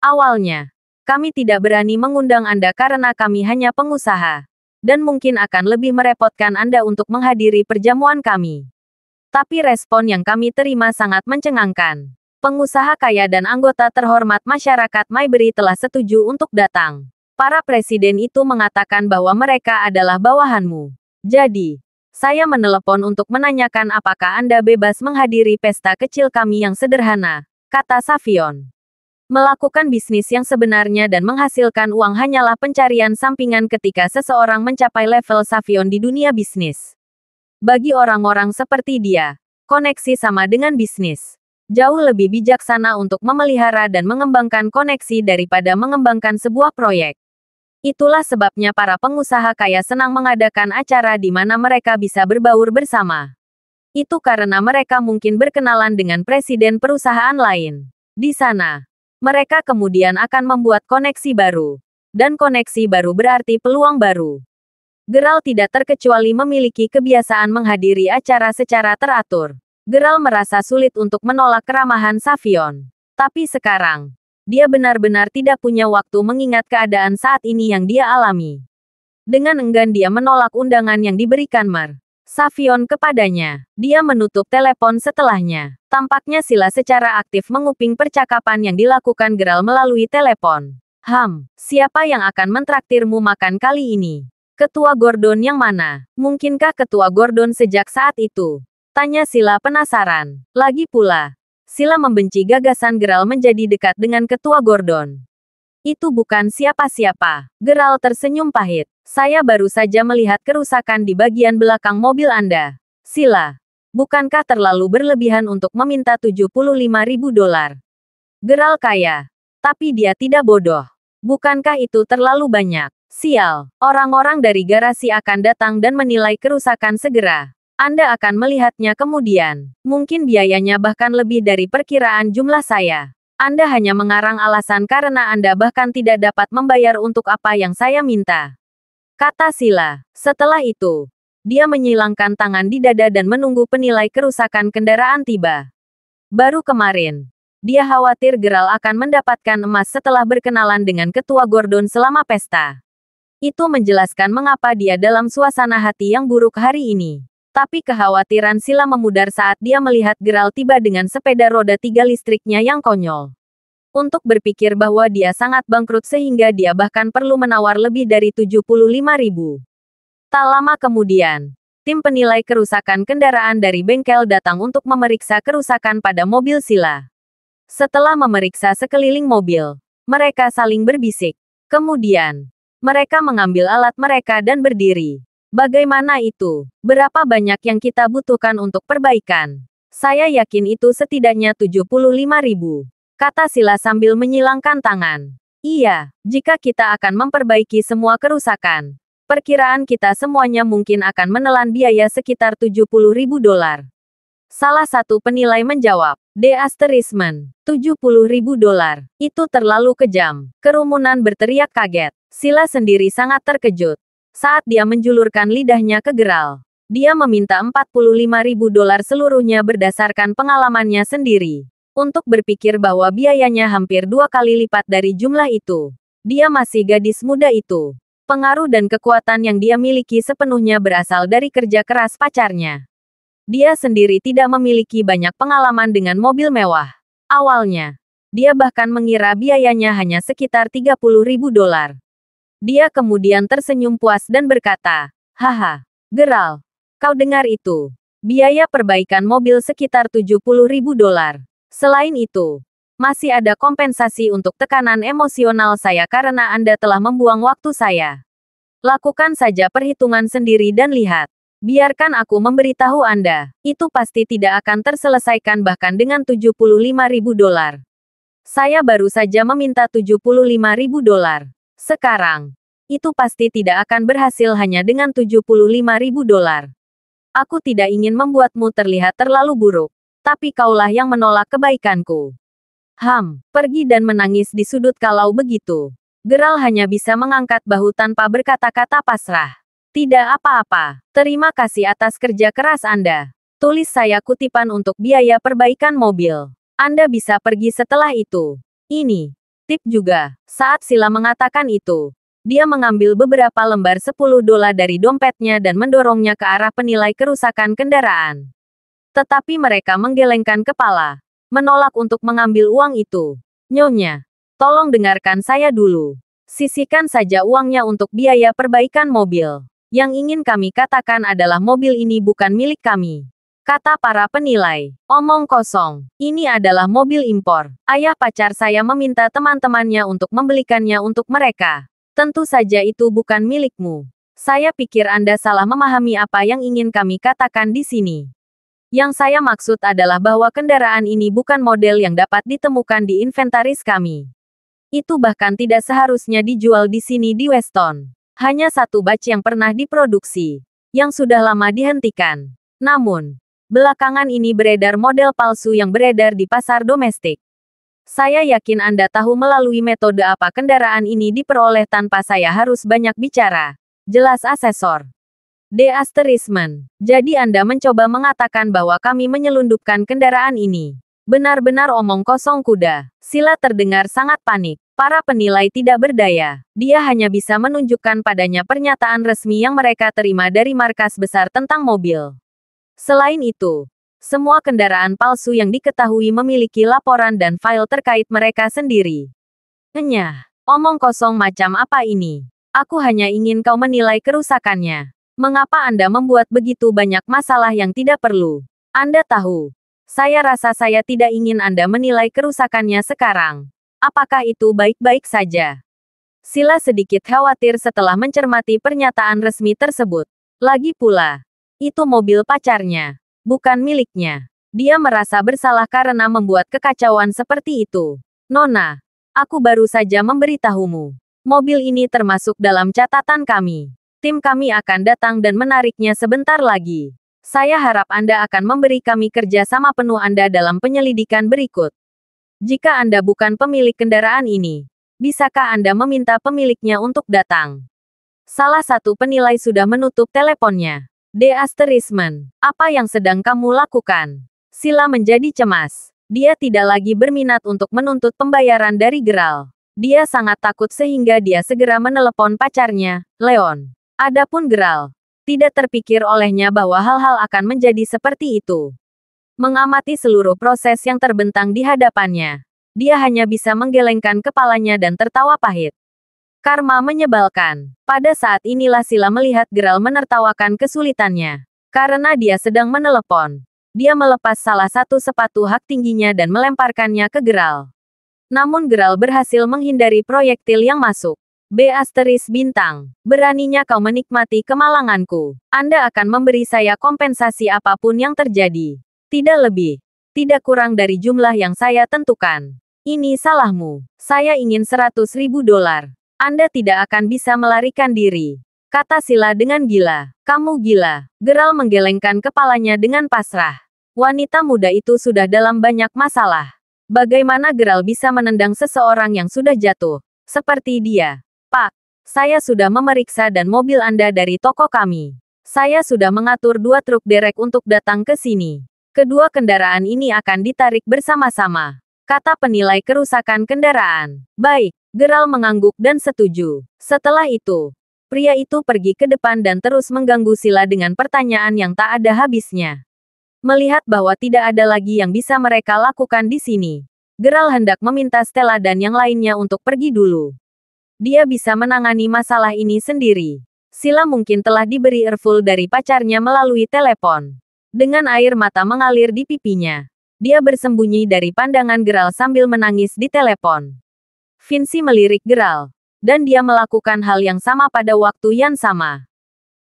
Awalnya, kami tidak berani mengundang Anda karena kami hanya pengusaha. Dan mungkin akan lebih merepotkan Anda untuk menghadiri perjamuan kami. Tapi respon yang kami terima sangat mencengangkan. Pengusaha kaya dan anggota terhormat masyarakat Maybury telah setuju untuk datang. Para presiden itu mengatakan bahwa mereka adalah bawahanmu. Jadi, saya menelepon untuk menanyakan apakah Anda bebas menghadiri pesta kecil kami yang sederhana, kata Savion. Melakukan bisnis yang sebenarnya dan menghasilkan uang hanyalah pencarian sampingan ketika seseorang mencapai level Savion di dunia bisnis. Bagi orang-orang seperti dia, koneksi sama dengan bisnis. Jauh lebih bijaksana untuk memelihara dan mengembangkan koneksi daripada mengembangkan sebuah proyek. Itulah sebabnya para pengusaha kaya senang mengadakan acara di mana mereka bisa berbaur bersama. Itu karena mereka mungkin berkenalan dengan presiden perusahaan lain. Di sana, mereka kemudian akan membuat koneksi baru. Dan koneksi baru berarti peluang baru. Geral tidak terkecuali memiliki kebiasaan menghadiri acara secara teratur. Geral merasa sulit untuk menolak keramahan Savion. Tapi sekarang, dia benar-benar tidak punya waktu mengingat keadaan saat ini yang dia alami. Dengan enggan dia menolak undangan yang diberikan Savion kepadanya. Dia menutup telepon setelahnya. Tampaknya Sila secara aktif menguping percakapan yang dilakukan Geral melalui telepon. Siapa yang akan mentraktirmu makan kali ini? Ketua Gordon yang mana? Mungkinkah Ketua Gordon sejak saat itu? Tanya Sila penasaran. Lagi pula, Sila membenci gagasan Geral menjadi dekat dengan Ketua Gordon. Itu bukan siapa-siapa. Geral tersenyum pahit. Saya baru saja melihat kerusakan di bagian belakang mobil Anda. Sila, bukankah terlalu berlebihan untuk meminta $75.000? Geral kaya. Tapi dia tidak bodoh. Bukankah itu terlalu banyak? Sial, orang-orang dari garasi akan datang dan menilai kerusakan segera. Anda akan melihatnya kemudian. Mungkin biayanya bahkan lebih dari perkiraan jumlah saya. Anda hanya mengarang alasan karena Anda bahkan tidak dapat membayar untuk apa yang saya minta. Kata Sila. Setelah itu, dia menyilangkan tangan di dada dan menunggu penilai kerusakan kendaraan tiba. Baru kemarin, Dia khawatir Geralt akan mendapatkan emas setelah berkenalan dengan ketua Gordon selama pesta. Itu menjelaskan mengapa dia dalam suasana hati yang buruk hari ini. Tapi kekhawatiran Sila memudar saat dia melihat Geralt tiba dengan sepeda roda 3 listriknya yang konyol. Untuk berpikir bahwa dia sangat bangkrut sehingga dia bahkan perlu menawar lebih dari 75.000. Tak lama kemudian, tim penilai kerusakan kendaraan dari bengkel datang untuk memeriksa kerusakan pada mobil Sila. Setelah memeriksa sekeliling mobil, mereka saling berbisik. Kemudian, mereka mengambil alat mereka dan berdiri. Bagaimana itu? Berapa banyak yang kita butuhkan untuk perbaikan? Saya yakin itu setidaknya 75.000. Kata Sila sambil menyilangkan tangan. Iya, jika kita akan memperbaiki semua kerusakan, perkiraan kita semuanya mungkin akan menelan biaya sekitar 70.000 dolar. Salah satu penilai menjawab, "$70.000 dolar. Itu terlalu kejam." Kerumunan berteriak kaget. Sila sendiri sangat terkejut. Saat dia menjulurkan lidahnya ke Geralt, dia meminta 45.000 dolar seluruhnya berdasarkan pengalamannya sendiri. Untuk berpikir bahwa biayanya hampir 2 kali lipat dari jumlah itu. Dia masih gadis muda itu. Pengaruh dan kekuatan yang dia miliki sepenuhnya berasal dari kerja keras pacarnya. Dia sendiri tidak memiliki banyak pengalaman dengan mobil mewah. Awalnya, dia bahkan mengira biayanya hanya sekitar 30.000 dolar. Dia kemudian tersenyum puas dan berkata, "Haha, Geralt, kau dengar itu? Biaya perbaikan mobil sekitar 70.000 dolar. Selain itu, masih ada kompensasi untuk tekanan emosional saya karena Anda telah membuang waktu saya. Lakukan saja perhitungan sendiri dan lihat. Biarkan aku memberitahu Anda, itu pasti tidak akan terselesaikan bahkan dengan 75.000 dolar. Saya baru saja meminta 75.000 dolar. Sekarang, itu pasti tidak akan berhasil hanya dengan 75.000 dolar. Aku tidak ingin membuatmu terlihat terlalu buruk, tapi kaulah yang menolak kebaikanku." Pergi dan menangis di sudut kalau begitu. Geralt hanya bisa mengangkat bahu tanpa berkata-kata pasrah. "Tidak apa-apa, terima kasih atas kerja keras Anda. Tulis saya kutipan untuk biaya perbaikan mobil. Anda bisa pergi setelah itu. Ini tip juga." Saat Sila mengatakan itu, dia mengambil beberapa lembar 10 dolar dari dompetnya dan mendorongnya ke arah penilai kerusakan kendaraan. Tetapi mereka menggelengkan kepala, menolak untuk mengambil uang itu. "Nyonya, tolong dengarkan saya dulu. Sisihkan saja uangnya untuk biaya perbaikan mobil. Yang ingin kami katakan adalah mobil ini bukan milik kami," kata para penilai. "Omong kosong. Ini adalah mobil impor. Ayah pacar saya meminta teman-temannya untuk membelikannya untuk mereka. Tentu saja itu bukan milikmu. Saya pikir Anda salah memahami apa yang ingin kami katakan di sini. Yang saya maksud adalah bahwa kendaraan ini bukan model yang dapat ditemukan di inventaris kami. Itu bahkan tidak seharusnya dijual di sini di Weston. Hanya satu batch yang pernah diproduksi, yang sudah lama dihentikan. Namun, belakangan ini beredar model palsu yang beredar di pasar domestik. Saya yakin Anda tahu melalui metode apa kendaraan ini diperoleh tanpa saya harus banyak bicara. Jelas asesor. Jadi Anda mencoba mengatakan bahwa kami menyelundupkan kendaraan ini. Benar-benar omong kosong kuda. Sila terdengar sangat panik. Para penilai tidak berdaya. Dia hanya bisa menunjukkan padanya pernyataan resmi yang mereka terima dari markas besar tentang mobil. Selain itu, semua kendaraan palsu yang diketahui memiliki laporan dan file terkait mereka sendiri. "Enyah, omong kosong macam apa ini? Aku hanya ingin kau menilai kerusakannya. Mengapa Anda membuat begitu banyak masalah yang tidak perlu? Anda tahu, saya rasa saya tidak ingin Anda menilai kerusakannya sekarang. Apakah itu baik-baik saja?" Sila sedikit khawatir setelah mencermati pernyataan resmi tersebut. Lagi pula, itu mobil pacarnya, bukan miliknya. Dia merasa bersalah karena membuat kekacauan seperti itu. "Nona, aku baru saja memberitahumu. Mobil ini termasuk dalam catatan kami. Tim kami akan datang dan menariknya sebentar lagi. Saya harap Anda akan memberi kami kerja sama penuh Anda dalam penyelidikan berikut. Jika Anda bukan pemilik kendaraan ini, bisakah Anda meminta pemiliknya untuk datang?" Salah satu penilai sudah menutup teleponnya. "Apa yang sedang kamu lakukan?" Sila menjadi cemas. Dia tidak lagi berminat untuk menuntut pembayaran dari Geralt. Dia sangat takut sehingga dia segera menelepon pacarnya, Leon. Adapun Geralt, tidak terpikir olehnya bahwa hal-hal akan menjadi seperti itu. Mengamati seluruh proses yang terbentang di hadapannya, dia hanya bisa menggelengkan kepalanya dan tertawa pahit. Karma menyebalkan. Pada saat inilah Sila melihat Geralt menertawakan kesulitannya. Karena dia sedang menelepon. Dia melepas salah satu sepatu hak tingginya dan melemparkannya ke Geralt. Namun Geralt berhasil menghindari proyektil yang masuk. B** bintang. Beraninya kau menikmati kemalanganku. Anda akan memberi saya kompensasi apapun yang terjadi. Tidak lebih. Tidak kurang dari jumlah yang saya tentukan. Ini salahmu. Saya ingin $100.000. Anda tidak akan bisa melarikan diri. Kata Sila dengan gila. Kamu gila. Geralt menggelengkan kepalanya dengan pasrah. Wanita muda itu sudah dalam banyak masalah. Bagaimana Geralt bisa menendang seseorang yang sudah jatuh? Seperti dia. Pak, saya sudah memeriksa dan mobil Anda dari toko kami. Saya sudah mengatur 2 truk derek untuk datang ke sini. Kedua kendaraan ini akan ditarik bersama-sama. Kata penilai kerusakan kendaraan. Baik, Geralt mengangguk dan setuju. Setelah itu, pria itu pergi ke depan dan terus mengganggu Sila dengan pertanyaan yang tak ada habisnya. Melihat bahwa tidak ada lagi yang bisa mereka lakukan di sini, Geralt hendak meminta Stella dan yang lainnya untuk pergi dulu. Dia bisa menangani masalah ini sendiri. Sila mungkin telah diberi earful dari pacarnya melalui telepon. Dengan air mata mengalir di pipinya, dia bersembunyi dari pandangan Geralt sambil menangis di telepon. Vinci melirik Geralt. Dan dia melakukan hal yang sama pada waktu yang sama.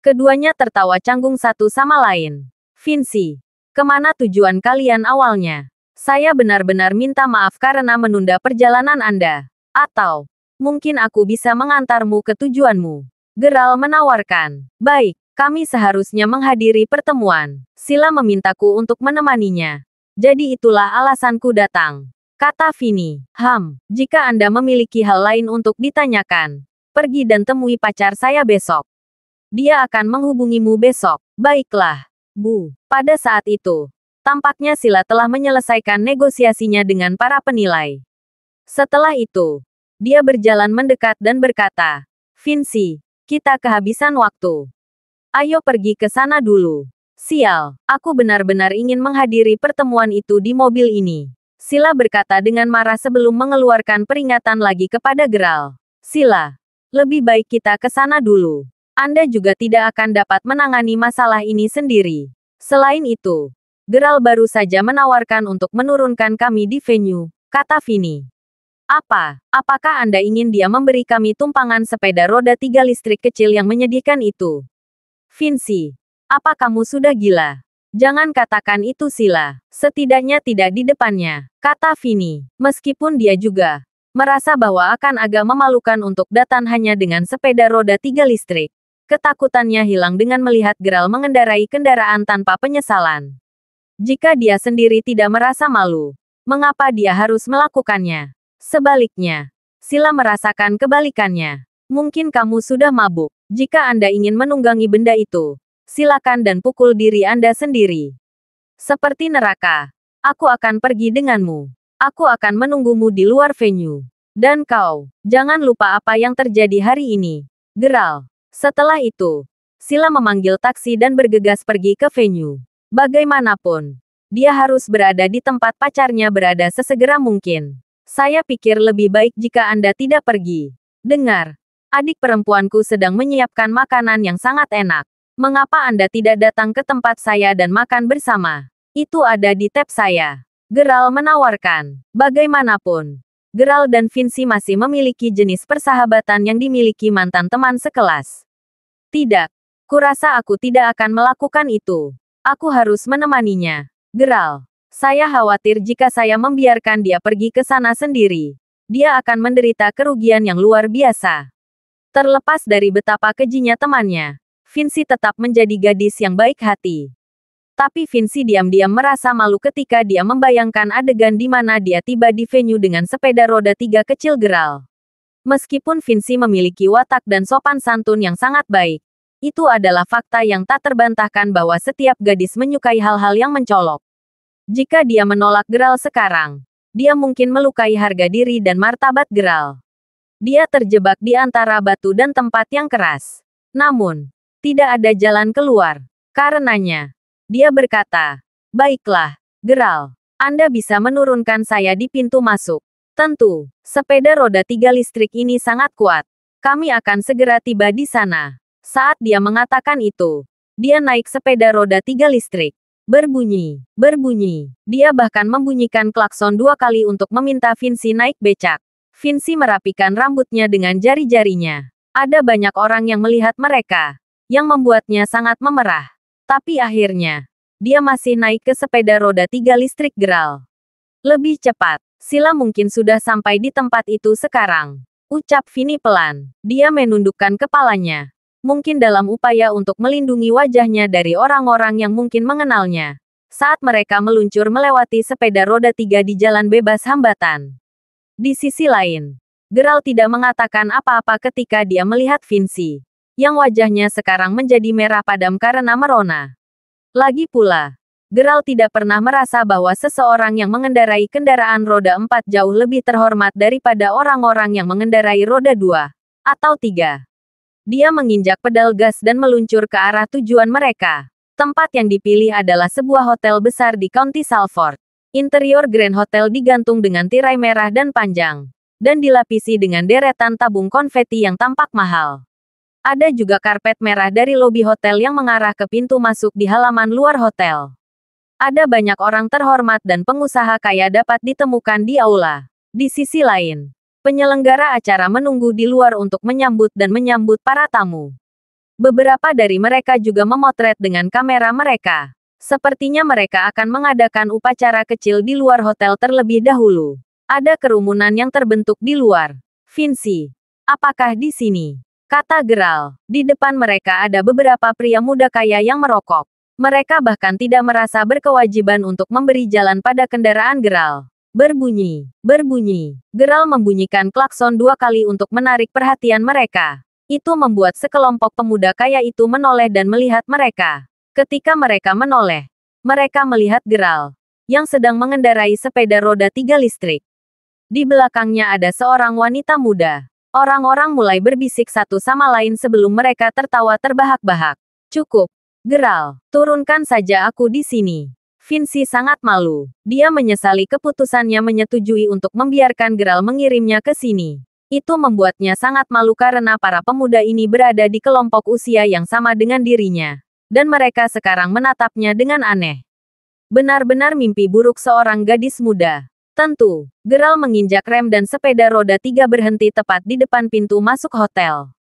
Keduanya tertawa canggung satu sama lain. Vinci, kemana tujuan kalian awalnya? Saya benar-benar minta maaf karena menunda perjalanan Anda. Atau, mungkin aku bisa mengantarmu ke tujuanmu. Geralt menawarkan. Baik, kami seharusnya menghadiri pertemuan. Sila memintaku untuk menemaninya. Jadi itulah alasanku datang. Kata Vinny. Jika Anda memiliki hal lain untuk ditanyakan, pergi dan temui pacar saya besok. Dia akan menghubungimu besok. Baiklah, Bu. Pada saat itu, tampaknya Sila telah menyelesaikan negosiasinya dengan para penilai. Setelah itu, dia berjalan mendekat dan berkata, Vinci, kita kehabisan waktu. Ayo pergi ke sana dulu. Sial, aku benar-benar ingin menghadiri pertemuan itu di mobil ini. Sila berkata dengan marah sebelum mengeluarkan peringatan lagi kepada Geralt. Sila, lebih baik kita ke sana dulu. Anda juga tidak akan dapat menangani masalah ini sendiri. Selain itu, Geralt baru saja menawarkan untuk menurunkan kami di venue, kata Vinny. Apakah Anda ingin dia memberi kami tumpangan sepeda roda 3 listrik kecil yang menyedihkan itu? Vinci, apa kamu sudah gila? Jangan katakan itu Sila. Setidaknya tidak di depannya, kata Vinny. Meskipun dia juga merasa bahwa akan agak memalukan untuk datang hanya dengan sepeda roda 3 listrik. Ketakutannya hilang dengan melihat Geralt mengendarai kendaraan tanpa penyesalan. Jika dia sendiri tidak merasa malu, mengapa dia harus melakukannya? Sebaliknya, Sila merasakan kebalikannya. Mungkin kamu sudah mabuk. Jika Anda ingin menunggangi benda itu, silakan dan pukul diri Anda sendiri. Seperti neraka. Aku akan pergi denganmu. Aku akan menunggumu di luar venue. Dan kau, jangan lupa apa yang terjadi hari ini. Geralt. Setelah itu, Sila memanggil taksi dan bergegas pergi ke venue. Bagaimanapun, dia harus berada di tempat pacarnya berada sesegera mungkin. Saya pikir lebih baik jika Anda tidak pergi. Dengar, adik perempuanku sedang menyiapkan makanan yang sangat enak. Mengapa Anda tidak datang ke tempat saya dan makan bersama? Itu ada di tab saya. Geralt menawarkan. Bagaimanapun, Geralt dan Vinci masih memiliki jenis persahabatan yang dimiliki mantan teman sekelas. Tidak. Kurasa aku tidak akan melakukan itu. Aku harus menemaninya. Geralt. Saya khawatir jika saya membiarkan dia pergi ke sana sendiri. Dia akan menderita kerugian yang luar biasa. Terlepas dari betapa kejinya temannya, Vinci tetap menjadi gadis yang baik hati. Tapi Vinci diam-diam merasa malu ketika dia membayangkan adegan di mana dia tiba di venue dengan sepeda roda 3 kecil Geralt. Meskipun Vinci memiliki watak dan sopan santun yang sangat baik, itu adalah fakta yang tak terbantahkan bahwa setiap gadis menyukai hal-hal yang mencolok. Jika dia menolak Geralt sekarang, dia mungkin melukai harga diri dan martabat Geralt. Dia terjebak di antara batu dan tempat yang keras. Namun, tidak ada jalan keluar. Karenanya, dia berkata, "Baiklah, Geralt. Anda bisa menurunkan saya di pintu masuk. Tentu, sepeda roda 3 listrik ini sangat kuat. Kami akan segera tiba di sana." Saat dia mengatakan itu, dia naik sepeda roda 3 listrik. Berbunyi, berbunyi. Dia bahkan membunyikan klakson 2 kali untuk meminta Vinci naik becak. Vinci merapikan rambutnya dengan jari-jarinya. Ada banyak orang yang melihat mereka, yang membuatnya sangat memerah. Tapi akhirnya, dia masih naik ke sepeda roda 3 listrik Geralt. Lebih cepat, Sila mungkin sudah sampai di tempat itu sekarang. Ucap Vini pelan. Dia menundukkan kepalanya. Mungkin dalam upaya untuk melindungi wajahnya dari orang-orang yang mungkin mengenalnya. Saat mereka meluncur melewati sepeda roda 3 di jalan bebas hambatan. Di sisi lain, Geralt tidak mengatakan apa-apa ketika dia melihat Vinci, yang wajahnya sekarang menjadi merah padam karena merona. Lagi pula, Geralt tidak pernah merasa bahwa seseorang yang mengendarai kendaraan roda 4 jauh lebih terhormat daripada orang-orang yang mengendarai roda 2 atau 3. Dia menginjak pedal gas dan meluncur ke arah tujuan mereka. Tempat yang dipilih adalah sebuah hotel besar di County Salford. Interior Grand Hotel digantung dengan tirai merah dan panjang, dan dilapisi dengan deretan tabung konfeti yang tampak mahal. Ada juga karpet merah dari lobi hotel yang mengarah ke pintu masuk di halaman luar hotel. Ada banyak orang terhormat dan pengusaha kaya dapat ditemukan di aula. Di sisi lain, penyelenggara acara menunggu di luar untuk menyambut dan menyambut para tamu. Beberapa dari mereka juga memotret dengan kamera mereka. Sepertinya mereka akan mengadakan upacara kecil di luar hotel terlebih dahulu. Ada kerumunan yang terbentuk di luar. Vinci, apakah di sini? Kata Geralt. Di depan mereka ada beberapa pria muda kaya yang merokok. Mereka bahkan tidak merasa berkewajiban untuk memberi jalan pada kendaraan Geralt. Berbunyi, berbunyi. Geralt membunyikan klakson 2 kali untuk menarik perhatian mereka. Itu membuat sekelompok pemuda kaya itu menoleh dan melihat mereka. Ketika mereka menoleh, mereka melihat Geralt, yang sedang mengendarai sepeda roda 3 listrik. Di belakangnya ada seorang wanita muda. Orang-orang mulai berbisik satu sama lain sebelum mereka tertawa terbahak-bahak. "Cukup, Geralt, turunkan saja aku di sini." Vinci sangat malu. Dia menyesali keputusannya menyetujui untuk membiarkan Geralt mengirimnya ke sini. Itu membuatnya sangat malu karena para pemuda ini berada di kelompok usia yang sama dengan dirinya. Dan mereka sekarang menatapnya dengan aneh. Benar-benar mimpi buruk seorang gadis muda. Tentu, Geralt menginjak rem dan sepeda roda 3 berhenti tepat di depan pintu masuk hotel.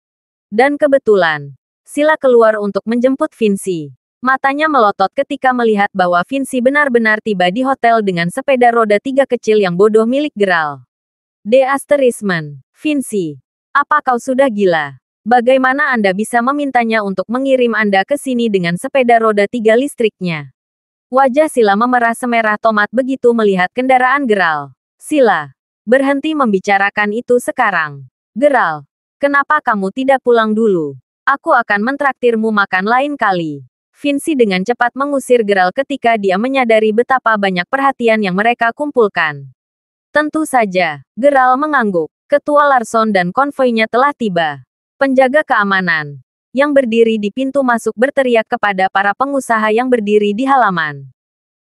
Dan kebetulan, Sila keluar untuk menjemput Vinci. Matanya melotot ketika melihat bahwa Vinci benar-benar tiba di hotel dengan sepeda roda 3 kecil yang bodoh milik Geralt. Vinci, apa kau sudah gila? Bagaimana Anda bisa memintanya untuk mengirim Anda ke sini dengan sepeda roda 3 listriknya? Wajah Sila memerah semerah tomat begitu melihat kendaraan Geralt. Sila, berhenti membicarakan itu sekarang. Geralt, kenapa kamu tidak pulang dulu? Aku akan mentraktirmu makan lain kali. Vinci dengan cepat mengusir Geralt ketika dia menyadari betapa banyak perhatian yang mereka kumpulkan. Tentu saja, Geralt mengangguk. Ketua Larson dan konvoinya telah tiba. Penjaga keamanan yang berdiri di pintu masuk berteriak kepada para pengusaha yang berdiri di halaman.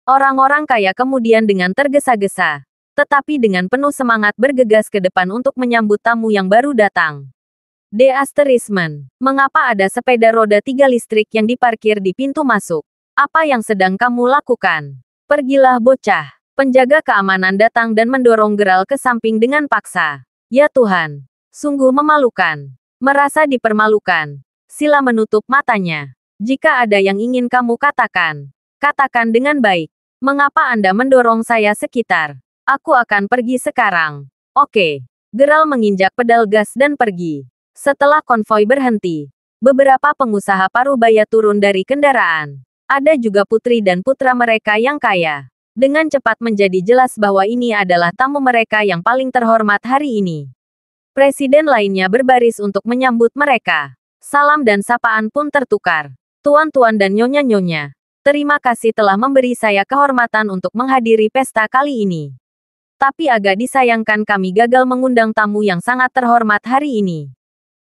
Orang-orang kaya kemudian dengan tergesa-gesa, tetapi dengan penuh semangat bergegas ke depan untuk menyambut tamu yang baru datang. Mengapa ada sepeda roda 3 listrik yang diparkir di pintu masuk? Apa yang sedang kamu lakukan? Pergilah bocah. Penjaga keamanan datang dan mendorong Geralt ke samping dengan paksa. Ya Tuhan, sungguh memalukan. Merasa dipermalukan, Sila menutup matanya. Jika ada yang ingin kamu katakan, katakan dengan baik. Mengapa Anda mendorong saya sekitar? Aku akan pergi sekarang. Oke. Geralt menginjak pedal gas dan pergi. Setelah konvoi berhenti, beberapa pengusaha parubaya turun dari kendaraan. Ada juga putri dan putra mereka yang kaya. Dengan cepat menjadi jelas bahwa ini adalah tamu mereka yang paling terhormat hari ini. Presiden lainnya berbaris untuk menyambut mereka. Salam dan sapaan pun tertukar. Tuan-tuan dan nyonya-nyonya, Terima kasih telah memberi saya kehormatan untuk menghadiri pesta kali ini. Tapi agak disayangkan kami gagal mengundang tamu yang sangat terhormat hari ini.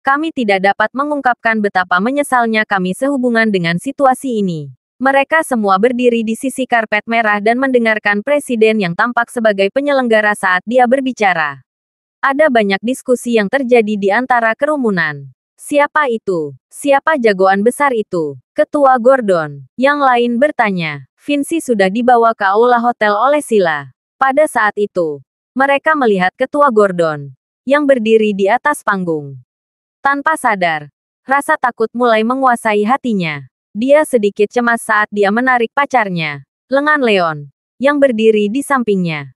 Kami tidak dapat mengungkapkan betapa menyesalnya kami sehubungan dengan situasi ini. Mereka semua berdiri di sisi karpet merah dan mendengarkan presiden yang tampak sebagai penyelenggara saat dia berbicara. Ada banyak diskusi yang terjadi di antara kerumunan. Siapa itu? Siapa jagoan besar itu? Ketua Gordon. Yang lain bertanya. Vinci sudah dibawa ke aula hotel oleh Sila. Pada saat itu, mereka melihat Ketua Gordon yang berdiri di atas panggung. Tanpa sadar, rasa takut mulai menguasai hatinya. Dia sedikit cemas saat dia menarik pacarnya, lengan Leon, yang berdiri di sampingnya.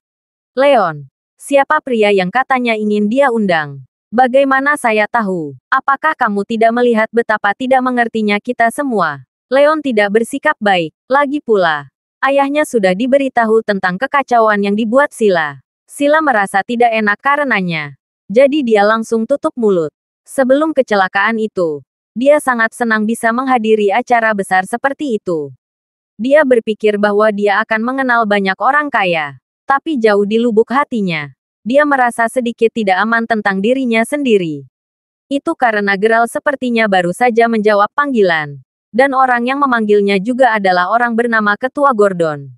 Leon, siapa pria yang katanya ingin dia undang? Bagaimana saya tahu? Apakah kamu tidak melihat betapa tidak mengertinya kita semua? Leon tidak bersikap baik. Lagi pula, ayahnya sudah diberitahu tentang kekacauan yang dibuat Sila. Sila merasa tidak enak karenanya. Jadi dia langsung tutup mulut. Sebelum kecelakaan itu, dia sangat senang bisa menghadiri acara besar seperti itu. Dia berpikir bahwa dia akan mengenal banyak orang kaya. Tapi jauh di lubuk hatinya, dia merasa sedikit tidak aman tentang dirinya sendiri. Itu karena Geralt sepertinya baru saja menjawab panggilan. Dan orang yang memanggilnya juga adalah orang bernama Ketua Gordon.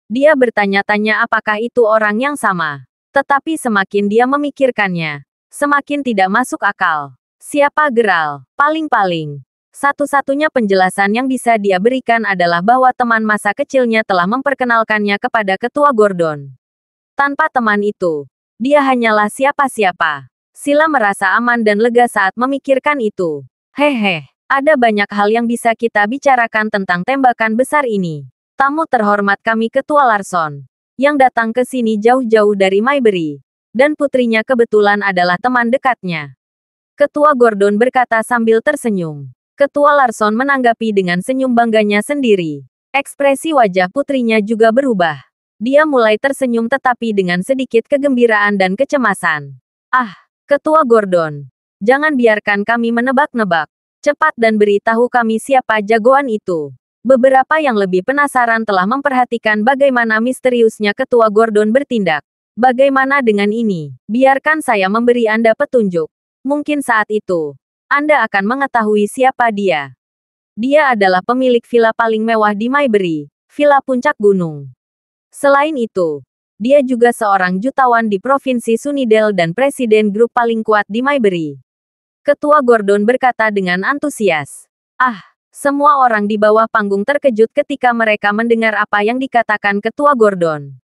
Dia bertanya-tanya apakah itu orang yang sama. Tetapi semakin dia memikirkannya, semakin tidak masuk akal. Siapa Geralt? Paling-paling, satu-satunya penjelasan yang bisa dia berikan adalah bahwa teman masa kecilnya telah memperkenalkannya kepada Ketua Gordon. Tanpa teman itu, dia hanyalah siapa-siapa. Sila merasa aman dan lega saat memikirkan itu. Hehe. Ada banyak hal yang bisa kita bicarakan tentang tembakan besar ini. Tamu terhormat kami Ketua Larson, yang datang ke sini jauh-jauh dari Maybury, dan putrinya kebetulan adalah teman dekatnya. Ketua Gordon berkata sambil tersenyum. Ketua Larson menanggapi dengan senyum bangganya sendiri. Ekspresi wajah putrinya juga berubah. Dia mulai tersenyum tetapi dengan sedikit kegembiraan dan kecemasan. Ah, Ketua Gordon, jangan biarkan kami menebak-nebak. Cepat dan beritahu kami siapa jagoan itu. Beberapa yang lebih penasaran telah memperhatikan bagaimana misteriusnya Ketua Gordon bertindak. Bagaimana dengan ini? Biarkan saya memberi Anda petunjuk. Mungkin saat itu, Anda akan mengetahui siapa dia. Dia adalah pemilik villa paling mewah di Maybury, Villa Puncak Gunung. Selain itu, dia juga seorang jutawan di Provinsi Sunnydale dan presiden grup paling kuat di Maybury. Ketua Gordon berkata dengan antusias. Ah, semua orang di bawah panggung terkejut ketika mereka mendengar apa yang dikatakan Ketua Gordon.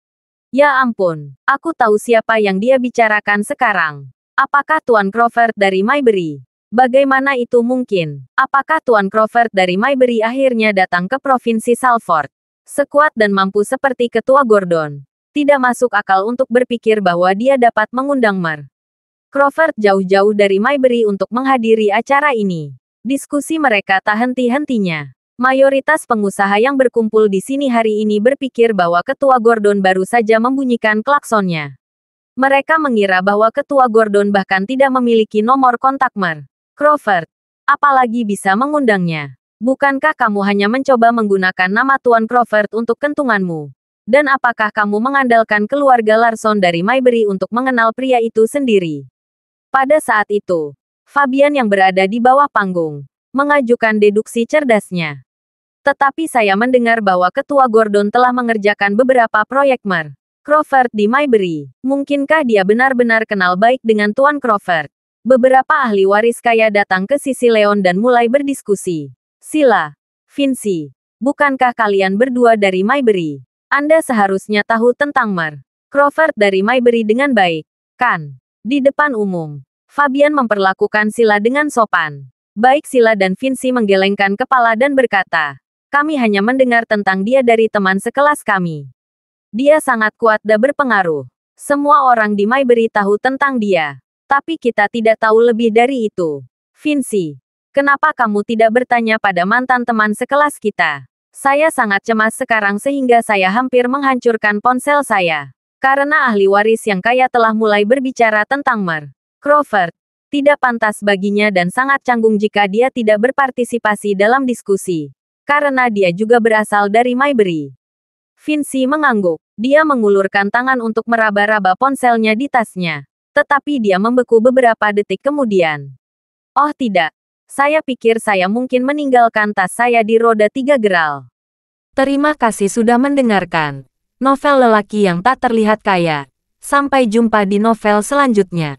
Ya ampun, aku tahu siapa yang dia bicarakan sekarang. Apakah Tuan Crawford dari Maybury? Bagaimana itu mungkin? Apakah Tuan Crawford dari Maybury akhirnya datang ke Provinsi Salford? Sekuat dan mampu seperti Ketua Gordon, tidak masuk akal untuk berpikir bahwa dia dapat mengundang Mer. Crawford jauh-jauh dari Maybury untuk menghadiri acara ini. Diskusi mereka tak henti-hentinya. Mayoritas pengusaha yang berkumpul di sini hari ini berpikir bahwa Ketua Gordon baru saja membunyikan klaksonnya. Mereka mengira bahwa Ketua Gordon bahkan tidak memiliki nomor kontak Mer. Crawford, apalagi bisa mengundangnya. Bukankah kamu hanya mencoba menggunakan nama Tuan Crawford untuk kentunganmu? Dan apakah kamu mengandalkan keluarga Larson dari Maybury untuk mengenal pria itu sendiri? Pada saat itu, Fabian yang berada di bawah panggung, mengajukan deduksi cerdasnya. Tetapi saya mendengar bahwa Ketua Gordon telah mengerjakan beberapa proyek Mer. Crawford di Maybury. Mungkinkah dia benar-benar kenal baik dengan Tuan Crawford? Beberapa ahli waris kaya datang ke sisi Leon dan mulai berdiskusi. Sila, Vinci, bukankah kalian berdua dari Maybury? Anda seharusnya tahu tentang Mer. Crawford dari Maybury dengan baik, kan? Di depan umum, Fabian memperlakukan Sila dengan sopan. Baik Sila dan Vinci menggelengkan kepala dan berkata, kami hanya mendengar tentang dia dari teman sekelas kami. Dia sangat kuat dan berpengaruh. Semua orang di Maybury tahu tentang dia. Tapi kita tidak tahu lebih dari itu. Vinci, kenapa kamu tidak bertanya pada mantan teman sekelas kita? Saya sangat cemas sekarang sehingga saya hampir menghancurkan ponsel saya. Karena ahli waris yang kaya telah mulai berbicara tentang Mer. Crawford, tidak pantas baginya dan sangat canggung jika dia tidak berpartisipasi dalam diskusi. karena dia juga berasal dari Maybury. Vinci mengangguk. Dia mengulurkan tangan untuk meraba-raba ponselnya di tasnya. Tetapi dia membeku beberapa detik kemudian. Oh tidak. Saya pikir saya mungkin meninggalkan tas saya di roda 3 geral. Terima kasih sudah mendengarkan. Novel lelaki yang tak terlihat kaya. Sampai jumpa di novel selanjutnya.